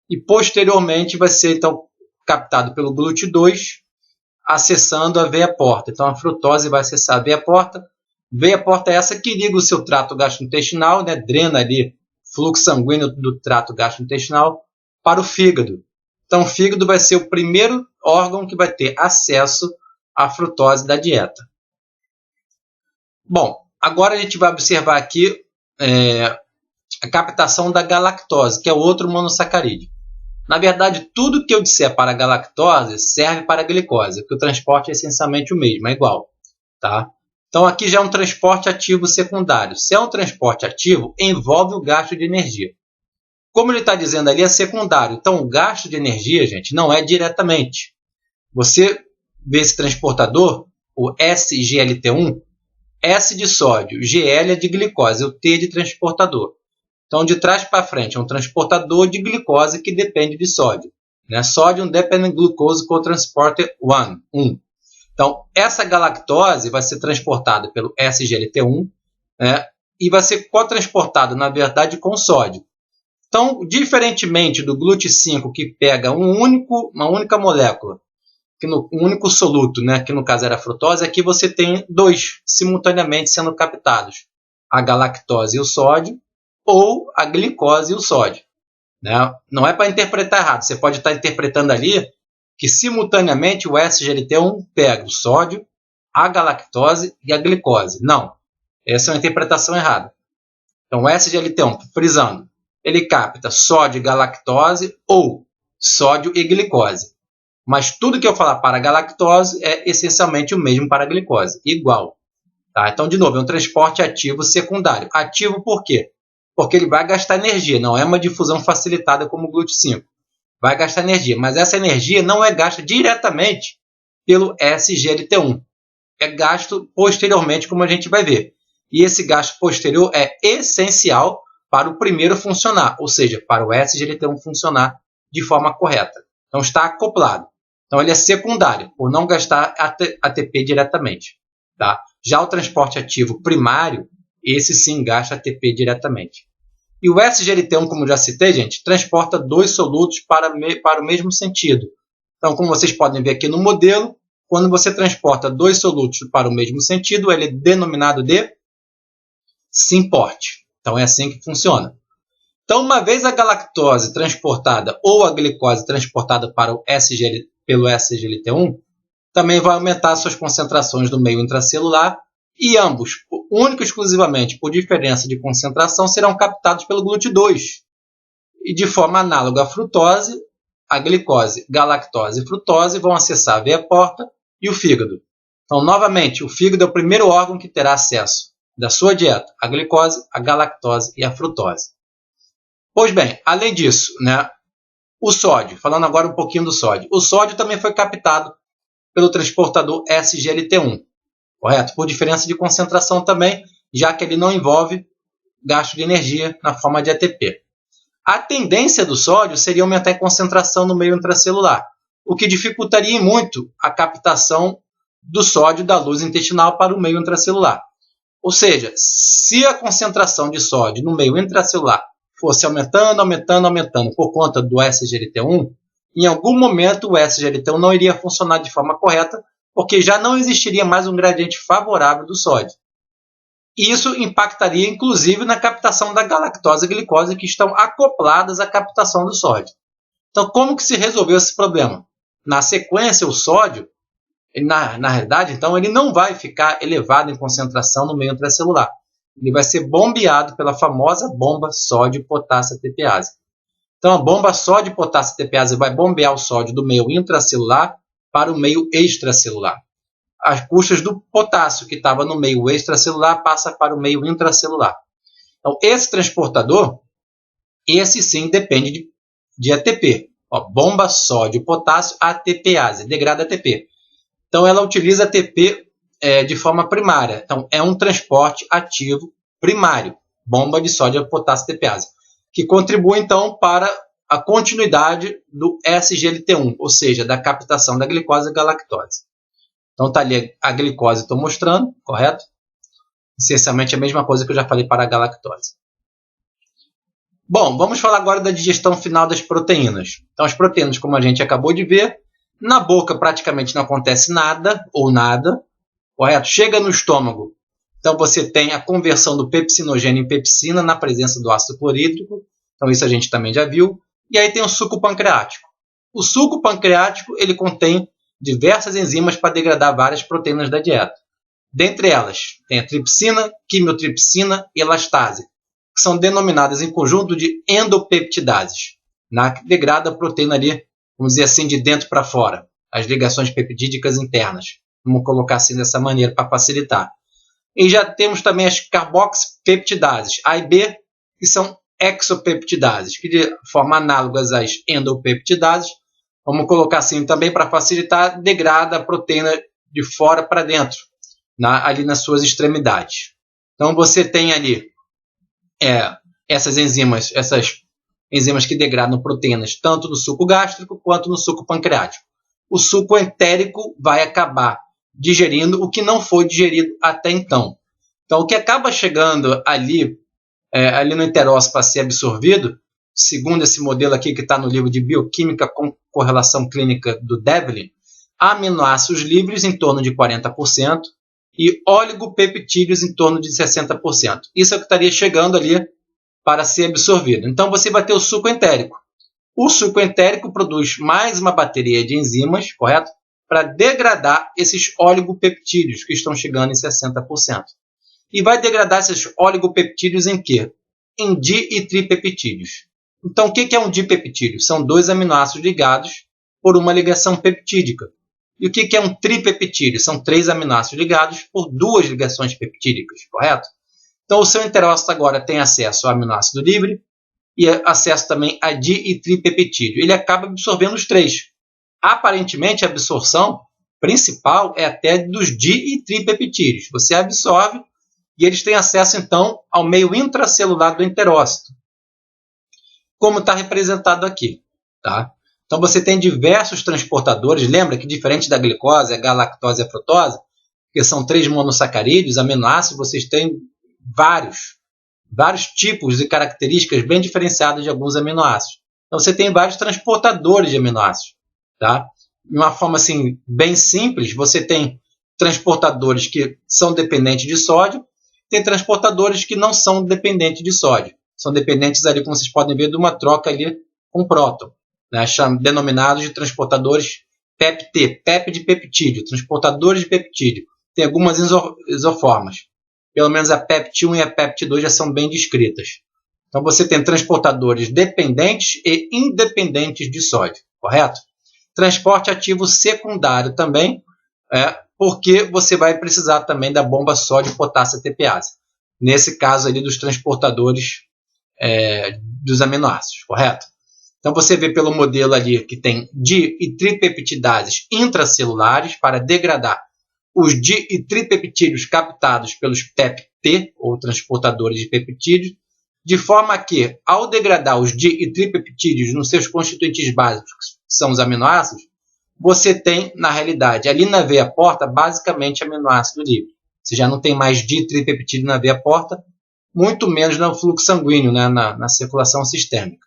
E posteriormente vai ser então captado pelo GLUT2, acessando a veia porta. Então a frutose vai acessar a veia porta. Veia porta é essa que liga o seu trato gastrointestinal, né, drena ali fluxo sanguíneo do trato gastrointestinal para o fígado. Então o fígado vai ser o primeiro órgão que vai ter acesso à frutose da dieta. Bom, agora a gente vai observar aqui a captação da galactose, que é outro monossacarídeo. Na verdade, tudo que eu disser para a galactose serve para a glicose, porque o transporte é essencialmente o mesmo, é igual. Tá? Então aqui já é um transporte ativo secundário. Se é um transporte ativo, envolve o gasto de energia. Como ele está dizendo ali, é secundário. Então o gasto de energia, gente, não é diretamente. Você vê esse transportador, o SGLT1, S de sódio, GL é de glicose, o T de transportador. Então, de trás para frente, é um transportador de glicose que depende de sódio. Né? Sodium Dependent Glucose Co-Transporter 1. Então, essa galactose vai ser transportada pelo SGLT1, né? E vai ser co-transportada, na verdade, com sódio. Então, diferentemente do GLUT5, que pega uma única molécula, um único soluto, né? Que no caso era a frutose, aqui você tem dois simultaneamente sendo captados. A galactose e o sódio, ou a glicose e o sódio. Né? Não é para interpretar errado. Você pode estar interpretando ali que simultaneamente o SGLT1 pega o sódio, a galactose e a glicose. Não. Essa é uma interpretação errada. Então o SGLT1, frisando, ele capta sódio e galactose ou sódio e glicose. Mas tudo que eu falar para a galactose é essencialmente o mesmo para a glicose. Igual. Tá? Então, de novo, é um transporte ativo secundário. Ativo por quê? Porque ele vai gastar energia, não é uma difusão facilitada como o GLUT5. Vai gastar energia, mas essa energia não é gasta diretamente pelo SGLT1. É gasto posteriormente, como a gente vai ver. E esse gasto posterior é essencial para o primeiro funcionar, ou seja, para o SGLT1 funcionar de forma correta. Então está acoplado. Então ele é secundário, por não gastar ATP diretamente. Tá? Já o transporte ativo primário, esse sim gasta ATP diretamente. E o SGLT1, como já citei, gente, transporta dois solutos para o mesmo sentido. Então, como vocês podem ver aqui no modelo, quando você transporta dois solutos para o mesmo sentido, ele é denominado de simporte. Então, é assim que funciona. Então, uma vez a galactose transportada ou a glicose transportada pelo SGLT1, também vai aumentar suas concentrações no meio intracelular e ambos, único e exclusivamente por diferença de concentração, serão captados pelo GLUT2. E de forma análoga à frutose, a glicose, galactose e frutose vão acessar a veia porta e o fígado. Então, novamente, o fígado é o primeiro órgão que terá acesso da sua dieta, a glicose, a galactose e a frutose. Pois bem, além disso, né, o sódio, falando agora um pouquinho do sódio. O sódio também foi captado pelo transportador SGLT1, correto? Por diferença de concentração também, já que ele não envolve gasto de energia na forma de ATP. A tendência do sódio seria aumentar a concentração no meio intracelular, o que dificultaria muito a captação do sódio da luz intestinal para o meio intracelular. Ou seja, se a concentração de sódio no meio intracelular fosse aumentando por conta do SGLT1, em algum momento o SGLT1 não iria funcionar de forma correta, porque já não existiria mais um gradiente favorável do sódio. Isso impactaria inclusive na captação da galactose e glicose, que estão acopladas à captação do sódio. Então, como que se resolveu esse problema? Na sequência, o sódio, na realidade, então, ele não vai ficar elevado em concentração no meio intracelular. Ele vai ser bombeado pela famosa bomba sódio-potássio ATPase. Então, a bomba sódio-potássio ATPase vai bombear o sódio do meio intracelular para o meio extracelular. As custas do potássio que estava no meio extracelular passa para o meio intracelular. Então, esse transportador, esse sim depende de ATP. Bomba sódio-potássio ATPase, degrada ATP. Então, ela utiliza ATP de forma primária. Então, é um transporte ativo primário, bomba de sódio-potássio ATPase, que contribui, então, para a continuidade do SGLT1, ou seja, da captação da glicose e galactose. Então, está ali a glicose, estou mostrando, correto? Essencialmente a mesma coisa que eu já falei para a galactose. Bom, vamos falar agora da digestão final das proteínas. Então, as proteínas, como a gente acabou de ver, na boca praticamente não acontece nada ou nada, correto? Chega no estômago, então você tem a conversão do pepsinogênio em pepsina na presença do ácido clorídrico, então isso a gente também já viu. E aí tem o suco pancreático. O suco pancreático ele contém diversas enzimas para degradar várias proteínas da dieta. Dentre elas, tem a tripsina, quimiotripsina e elastase, que são denominadas em conjunto de endopeptidases, que degrada a proteína ali, vamos dizer assim, de dentro para fora, as ligações peptídicas internas. Vamos colocar assim dessa maneira para facilitar. E já temos também as carboxipeptidases, A e B, que são exopeptidases, que de forma análoga às endopeptidases, vamos colocar assim também para facilitar, degrada a proteína de fora para dentro, ali nas suas extremidades. Então você tem ali essas enzimas que degradam proteínas tanto no suco gástrico quanto no suco pancreático. O suco entérico vai acabar digerindo o que não foi digerido até então. Então o que acaba chegando ali no enterócito para ser absorvido, segundo esse modelo aqui que está no livro de Bioquímica com Correlação Clínica do Devlin, aminoácidos livres em torno de 40% e oligopeptídeos em torno de 60%. Isso é o que estaria chegando ali para ser absorvido. Então você vai ter o suco entérico. O suco entérico produz mais uma bateria de enzimas, correto? Para degradar esses oligopeptídeos que estão chegando em 60%. E vai degradar esses oligopeptídeos em quê? Em di e tripeptídeos. Então, o que é um dipeptídeo? São dois aminoácidos ligados por uma ligação peptídica. E o que é um tripeptídeo? São três aminoácidos ligados por duas ligações peptídicas, correto? Então, o seu enterócito agora tem acesso ao aminoácido livre e acesso também a di e tripeptídeo. Ele acaba absorvendo os três. Aparentemente, a absorção principal é até dos di e tripeptídeos. Você absorve e eles têm acesso, então, ao meio intracelular do enterócito, como está representado aqui. Tá? Então, você tem diversos transportadores. Lembra que, diferente da glicose, a galactose e a frutose, que são três monossacarídeos, aminoácidos, vocês têm vários tipos e características bem diferenciadas de alguns aminoácidos. Então, você tem vários transportadores de aminoácidos. Tá? De uma forma assim, bem simples, você tem transportadores que são dependentes de sódio, tem transportadores que não são dependentes de sódio. São dependentes ali, como vocês podem ver, de uma troca ali com próton, né? Denominados de transportadores PEPT, PEP de peptídeo, transportadores de peptídeo. Tem algumas isoformas. Pelo menos a PEPT1 e a PEPT2 já são bem descritas. Então você tem transportadores dependentes e independentes de sódio, correto? Transporte ativo secundário também, porque você vai precisar também da bomba sódio-potássio ATPase. Nesse caso ali dos transportadores dos aminoácidos, correto? Então você vê pelo modelo ali que tem di- e tripeptidases intracelulares para degradar os di- e tripeptídeos captados pelos PEPT, ou transportadores de peptídeos, de forma que, ao degradar os di- e tripeptídeos nos seus constituintes básicos, que são os aminoácidos, você tem, na realidade, ali na veia porta, basicamente aminoácido livre. Você já não tem mais di- e tripeptídeo na veia porta, muito menos no fluxo sanguíneo, né, na circulação sistêmica.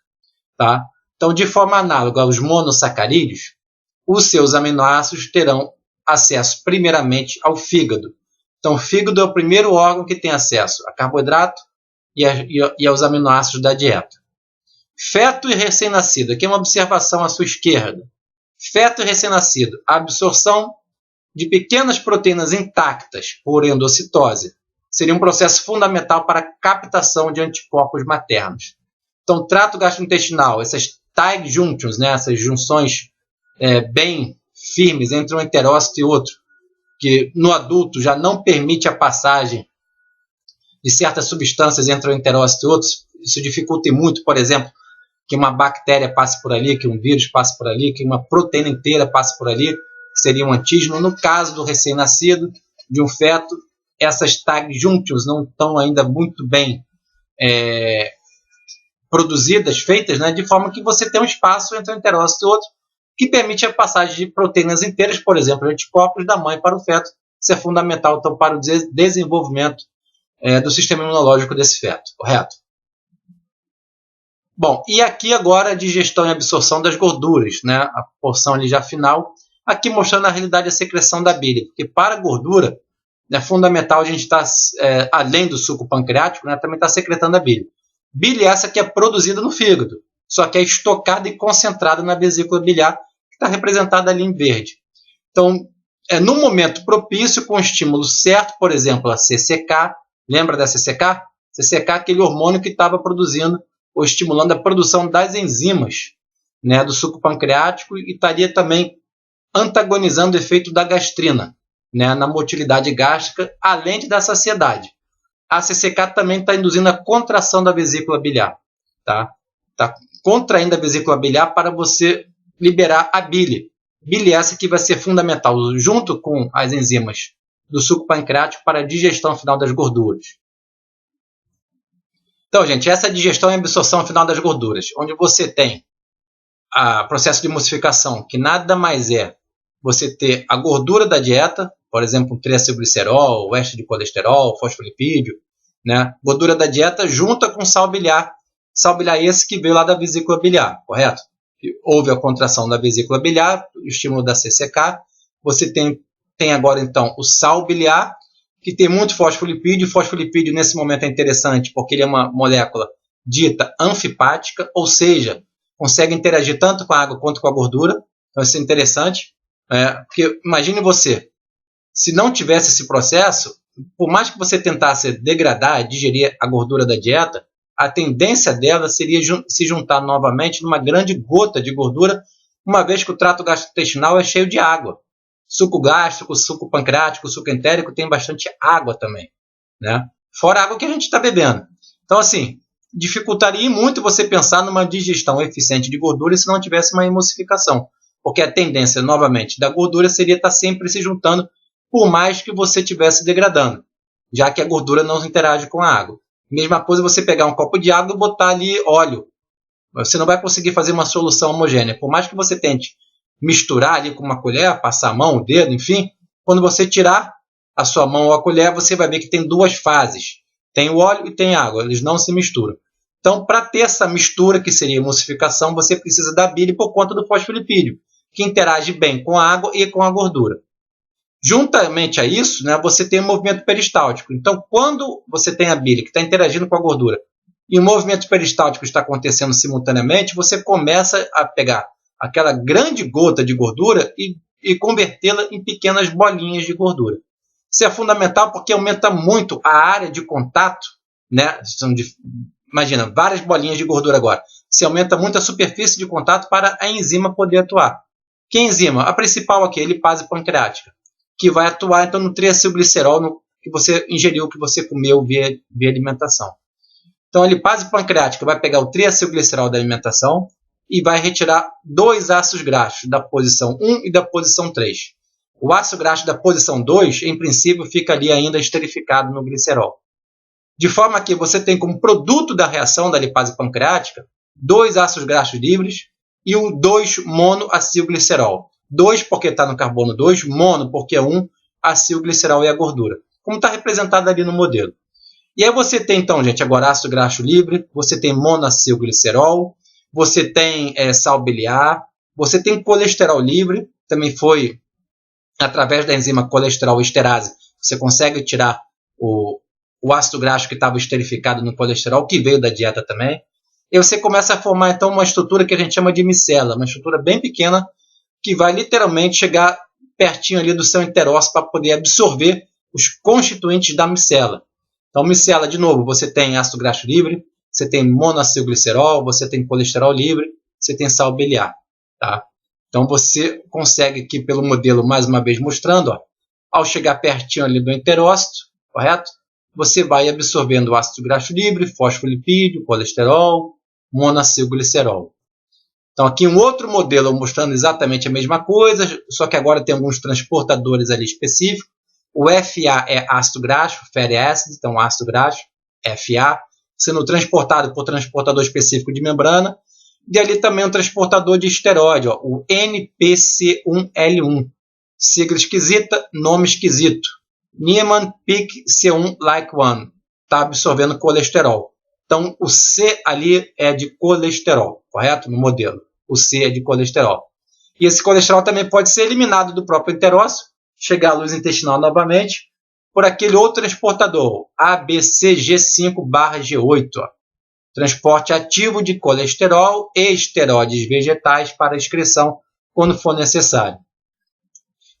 Tá? Então, de forma análoga aos monossacarídeos, os seus aminoácidos terão acesso primeiramente ao fígado. Então, o fígado é o primeiro órgão que tem acesso a carboidrato e aos aminoácidos da dieta. Feto e recém-nascido. Aqui é uma observação à sua esquerda. Feto e recém-nascido. A absorção de pequenas proteínas intactas por endocitose seria um processo fundamental para a captação de anticorpos maternos. Então, o trato gastrointestinal, essas tight junctions, né, essas junções bem firmes entre um enterócito e outro, que no adulto já não permite a passagem de certas substâncias entre um enterócito e outro, isso dificulta muito, por exemplo, que uma bactéria passe por ali, que um vírus passe por ali, que uma proteína inteira passe por ali, que seria um antígeno. No caso do recém-nascido, de um feto, essas tag junctions não estão ainda muito bem produzidas, feitas, né, de forma que você tem um espaço entre um enterócito e outro, que permite a passagem de proteínas inteiras, por exemplo, anticorpos da mãe para o feto. Isso é fundamental, então, para o desenvolvimento do sistema imunológico desse feto, correto? Bom, e aqui agora a digestão e absorção das gorduras, né? A porção ali já final, aqui mostrando na realidade a secreção da bile, porque para a gordura é fundamental a gente estar, além do suco pancreático, né, também estar secretando a bile. Bile essa que é produzida no fígado, só que é estocada e concentrada na vesícula biliar, que está representada ali em verde. Então, no momento propício, com o estímulo certo, por exemplo, a CCK, lembra da CCK? CCK é aquele hormônio que estava produzindo ou estimulando a produção das enzimas, né, do suco pancreático, e estaria também antagonizando o efeito da gastrina, né, na motilidade gástrica, além de da saciedade. A CCK também está induzindo a contração da vesícula biliar. Tá contraindo a vesícula biliar para você liberar a bile. Bile essa que vai ser fundamental, junto com as enzimas do suco pancreático, para a digestão final das gorduras. Então, gente, essa é a digestão e absorção final das gorduras, onde você tem o processo de emulsificação, que nada mais é você ter a gordura da dieta, por exemplo, um triacilglicerol, o éster de colesterol, fosfolipídio, né? Gordura da dieta junta com sal biliar esse que veio lá da vesícula biliar, correto? Houve a contração da vesícula biliar, o estímulo da CCK, você tem agora então o sal biliar, que tem muito fosfolipídio. O fosfolipídio nesse momento é interessante porque ele é uma molécula dita anfipática, ou seja, consegue interagir tanto com a água quanto com a gordura. Então isso é interessante, porque imagine você, se não tivesse esse processo, por mais que você tentasse degradar, digerir a gordura da dieta, a tendência dela seria se juntar novamente numa grande gota de gordura, uma vez que o trato gastrointestinal é cheio de água. Suco gástrico, suco pancreático, suco entérico tem bastante água também, né? Fora a água que a gente está bebendo. Então, assim, dificultaria muito você pensar numa digestão eficiente de gordura se não tivesse uma emulsificação, porque a tendência, novamente, da gordura seria estar sempre se juntando, por mais que você estivesse degradando, já que a gordura não interage com a água. Mesma coisa você pegar um copo de água e botar ali óleo. Você não vai conseguir fazer uma solução homogênea. Por mais que você tente misturar ali com uma colher, passar a mão, o dedo, enfim, quando você tirar a sua mão ou a colher, você vai ver que tem duas fases. Tem o óleo e tem a água, eles não se misturam. Então, para ter essa mistura, que seria emulsificação, você precisa da bile por conta do fosfolipídio, que interage bem com a água e com a gordura. Juntamente a isso, né, você tem o movimento peristáltico. Então, quando você tem a bile que está interagindo com a gordura e o movimento peristáltico está acontecendo simultaneamente, você começa a pegar aquela grande gota de gordura e convertê-la em pequenas bolinhas de gordura. Isso é fundamental porque aumenta muito a área de contato, né? Imagina, várias bolinhas de gordura agora. Se aumenta muito a superfície de contato para a enzima poder atuar. Que enzima? A principal aqui, a lipase pancreática, que vai atuar então no triacilglicerol que você ingeriu, que você comeu via alimentação. Então a lipase pancreática vai pegar o triacilglicerol da alimentação e vai retirar 2 ácidos graxos da posição 1 e da posição 3. O ácido graxo da posição 2, em princípio, fica ali ainda esterificado no glicerol. De forma que você tem como produto da reação da lipase pancreática 2 ácidos graxos livres e o 2-monoacilglicerol. 2 porque está no carbono 2, mono porque é 1, acilglicerol é a gordura. Como está representado ali no modelo. E aí você tem então, gente, agora ácido graxo livre, você tem monoacilglicerol, você tem sal biliar, você tem colesterol livre, também foi através da enzima colesterol esterase, você consegue tirar o ácido graxo que estava esterificado no colesterol, que veio da dieta também. E você começa a formar então uma estrutura que a gente chama de micela, uma estrutura bem pequena, que vai literalmente chegar pertinho ali do seu enterócito para poder absorver os constituintes da micela. Então, micela, de novo, você tem ácido graxo livre, você tem monoacilglicerol, você tem colesterol livre, você tem sal biliar. Tá? Então, você consegue aqui pelo modelo, mais uma vez mostrando, ó, ao chegar pertinho ali do enterócito, correto? Você vai absorvendo o ácido graxo livre, fosfolipídio, colesterol, monoacilglicerol. Então, aqui um outro modelo mostrando exatamente a mesma coisa, só que agora tem alguns transportadores ali específicos. O FA é ácido graxo, fatty acid, então ácido graxo, FA, sendo transportado por transportador específico de membrana. E ali também um transportador de esteroide, ó, o NPC1L1. Sigla esquisita, nome esquisito. Niemann-Pick C1 like 1. Está absorvendo colesterol. Então, o C ali é de colesterol, correto? No modelo. O C é de colesterol. E esse colesterol também pode ser eliminado do próprio enterócito, chegar à luz intestinal novamente, por aquele outro transportador, ABCG5/G8. Ó. Transporte ativo de colesterol e esteroides vegetais para excreção quando for necessário.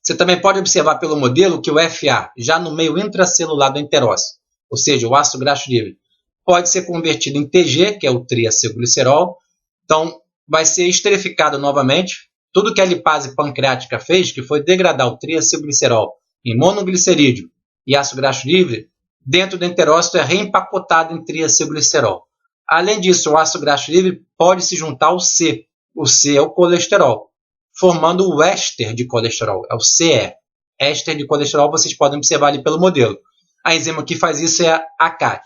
Você também pode observar pelo modelo que o FA, já no meio intracelular do enterócito, ou seja, o ácido graxo livre, pode ser convertido em TG, que é o triacilglicerol. Então, vai ser esterificado novamente. Tudo que a lipase pancreática fez, que foi degradar o triacilglicerol em monoglicerídeo e ácido graxo livre, dentro do enterócito é reempacotado em triacilglicerol. Além disso, o ácido graxo livre pode se juntar ao C. O C é o colesterol, formando o éster de colesterol, é o CE. Éster de colesterol, vocês podem observar ali pelo modelo. A enzima que faz isso é a ACAT.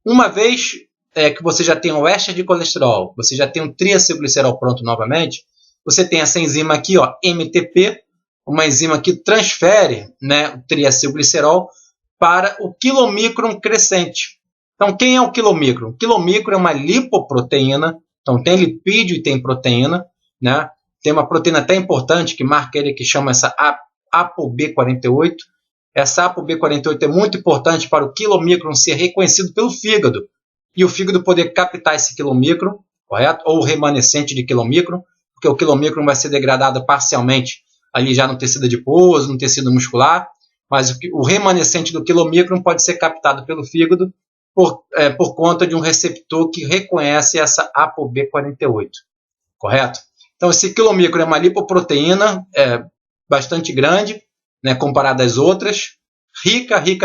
Uma vez que você já tem o éster de colesterol, você já tem o triacilglicerol pronto novamente, você tem essa enzima aqui, ó, MTP, uma enzima que transfere, né, o triacilglicerol para o quilomicron crescente. Então, quem é o quilomicron? O quilomicron é uma lipoproteína, então tem lipídio e tem proteína, né? Tem uma proteína até importante que marca ele, que chama essa ApoB48. Essa ApoB48 é muito importante para o quilomicron ser reconhecido pelo fígado e o fígado poder captar esse quilomicron, correto? Ou o remanescente de quilomicron, porque o quilomicron vai ser degradado parcialmente ali já no tecido adiposo, no tecido muscular, mas o remanescente do quilomicron pode ser captado pelo fígado por conta de um receptor que reconhece essa ApoB48, correto? Então, esse quilomicron é uma lipoproteína bastante grande, né, comparada às outras, rica em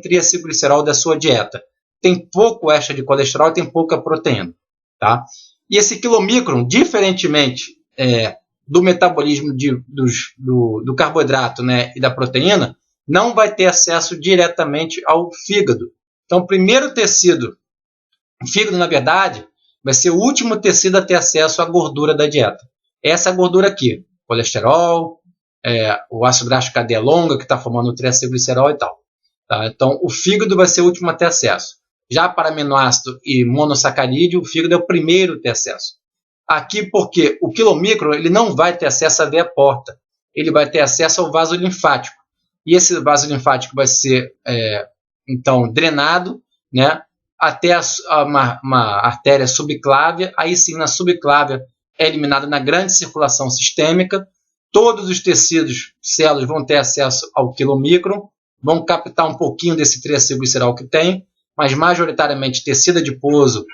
triacilglicerol da sua dieta. Tem pouco éster de colesterol e tem pouca proteína. Tá? E esse quilomicron, diferentemente do metabolismo do carboidrato, né, e da proteína, não vai ter acesso diretamente ao fígado. Então, o primeiro tecido, o fígado, na verdade, vai ser o último tecido a ter acesso à gordura da dieta. Essa gordura aqui, colesterol, o ácido graxo de cadeia longa, que está formando o triacilglicerol e tal. Tá? Então, o fígado vai ser o último a ter acesso. Já para aminoácido e monossacarídeo, o fígado é o primeiro a ter acesso. Aqui porque o quilomicron ele não vai ter acesso à veia porta. Ele vai ter acesso ao vaso linfático. E esse vaso linfático vai ser, então, drenado, né, até uma artéria subclávia. Aí sim, na subclávia é eliminada na grande circulação sistêmica. Todos os tecidos, células, vão ter acesso ao quilomicron, vão captar um pouquinho desse triacilglicerol que tem, mas majoritariamente tecido adiposo,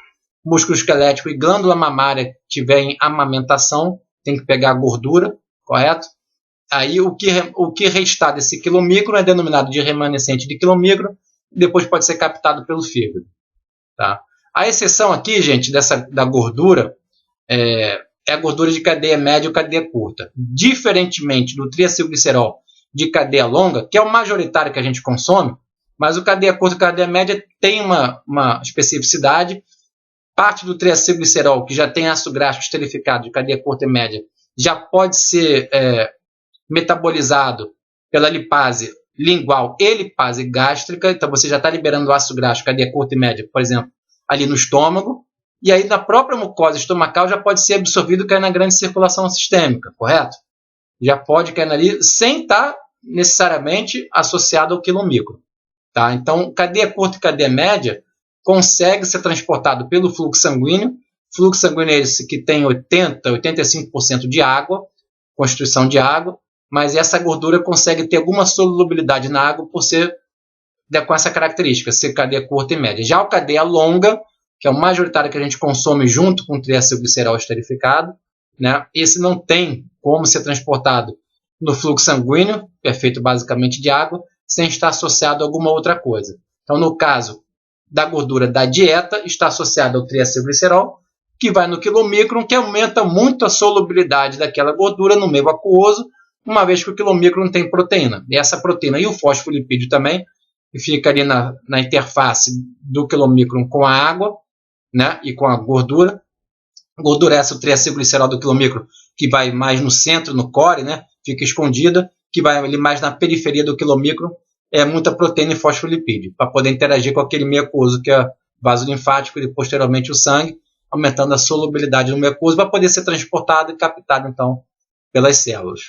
músculo esquelético e glândula mamária tiver em amamentação, tem que pegar a gordura, correto? Aí o que restar desse quilomicron é denominado de remanescente de quilomicron, e depois pode ser captado pelo fígado. Tá? A exceção aqui, gente, da gordura é a gordura de cadeia média ou cadeia curta. Diferentemente do triacilglicerol de cadeia longa, que é o majoritário que a gente consome, mas o cadeia curta e cadeia média tem uma especificidade. Parte do triacilglicerol, que já tem ácido graxo esterificado de cadeia curta e média, já pode ser metabolizado pela lipase lingual e lipase gástrica. Então você já está liberando ácido graxo, cadeia curta e média, por exemplo, ali no estômago. E aí na própria mucosa estomacal já pode ser absorvido e cair na grande circulação sistêmica, correto? Já pode cair ali sem estar necessariamente associado ao quilomicron. Tá? Então, cadeia curta e cadeia média consegue ser transportado pelo fluxo sanguíneo. Fluxo sanguíneo é esse que tem 85% de água, constituição de água, mas essa gordura consegue ter alguma solubilidade na água por ser com essa característica, ser cadeia curta e média. Já o cadeia longa, que é o majoritário que a gente consome junto com o triacilglicerol esterificado, né? Esse não tem como ser transportado no fluxo sanguíneo, que é feito basicamente de água, sem estar associado a alguma outra coisa. Então, no caso da gordura da dieta, está associada ao triacilglicerol, que vai no quilomicron, que aumenta muito a solubilidade daquela gordura no meio aquoso, uma vez que o quilomicron tem proteína. E essa proteína e o fosfolipídio também, que fica ali na interface do quilomicron com a água, né, e com a gordura. Gordura essa, o triacilglicerol do quilomicron, que vai mais no centro, no core, né, fica escondida, que vai ali mais na periferia do quilomicron, é muita proteína e fosfolipídio, para poder interagir com aquele meio aquoso que é vaso linfático e posteriormente o sangue, aumentando a solubilidade no meio aquoso, para poder ser transportado e captado, então, pelas células.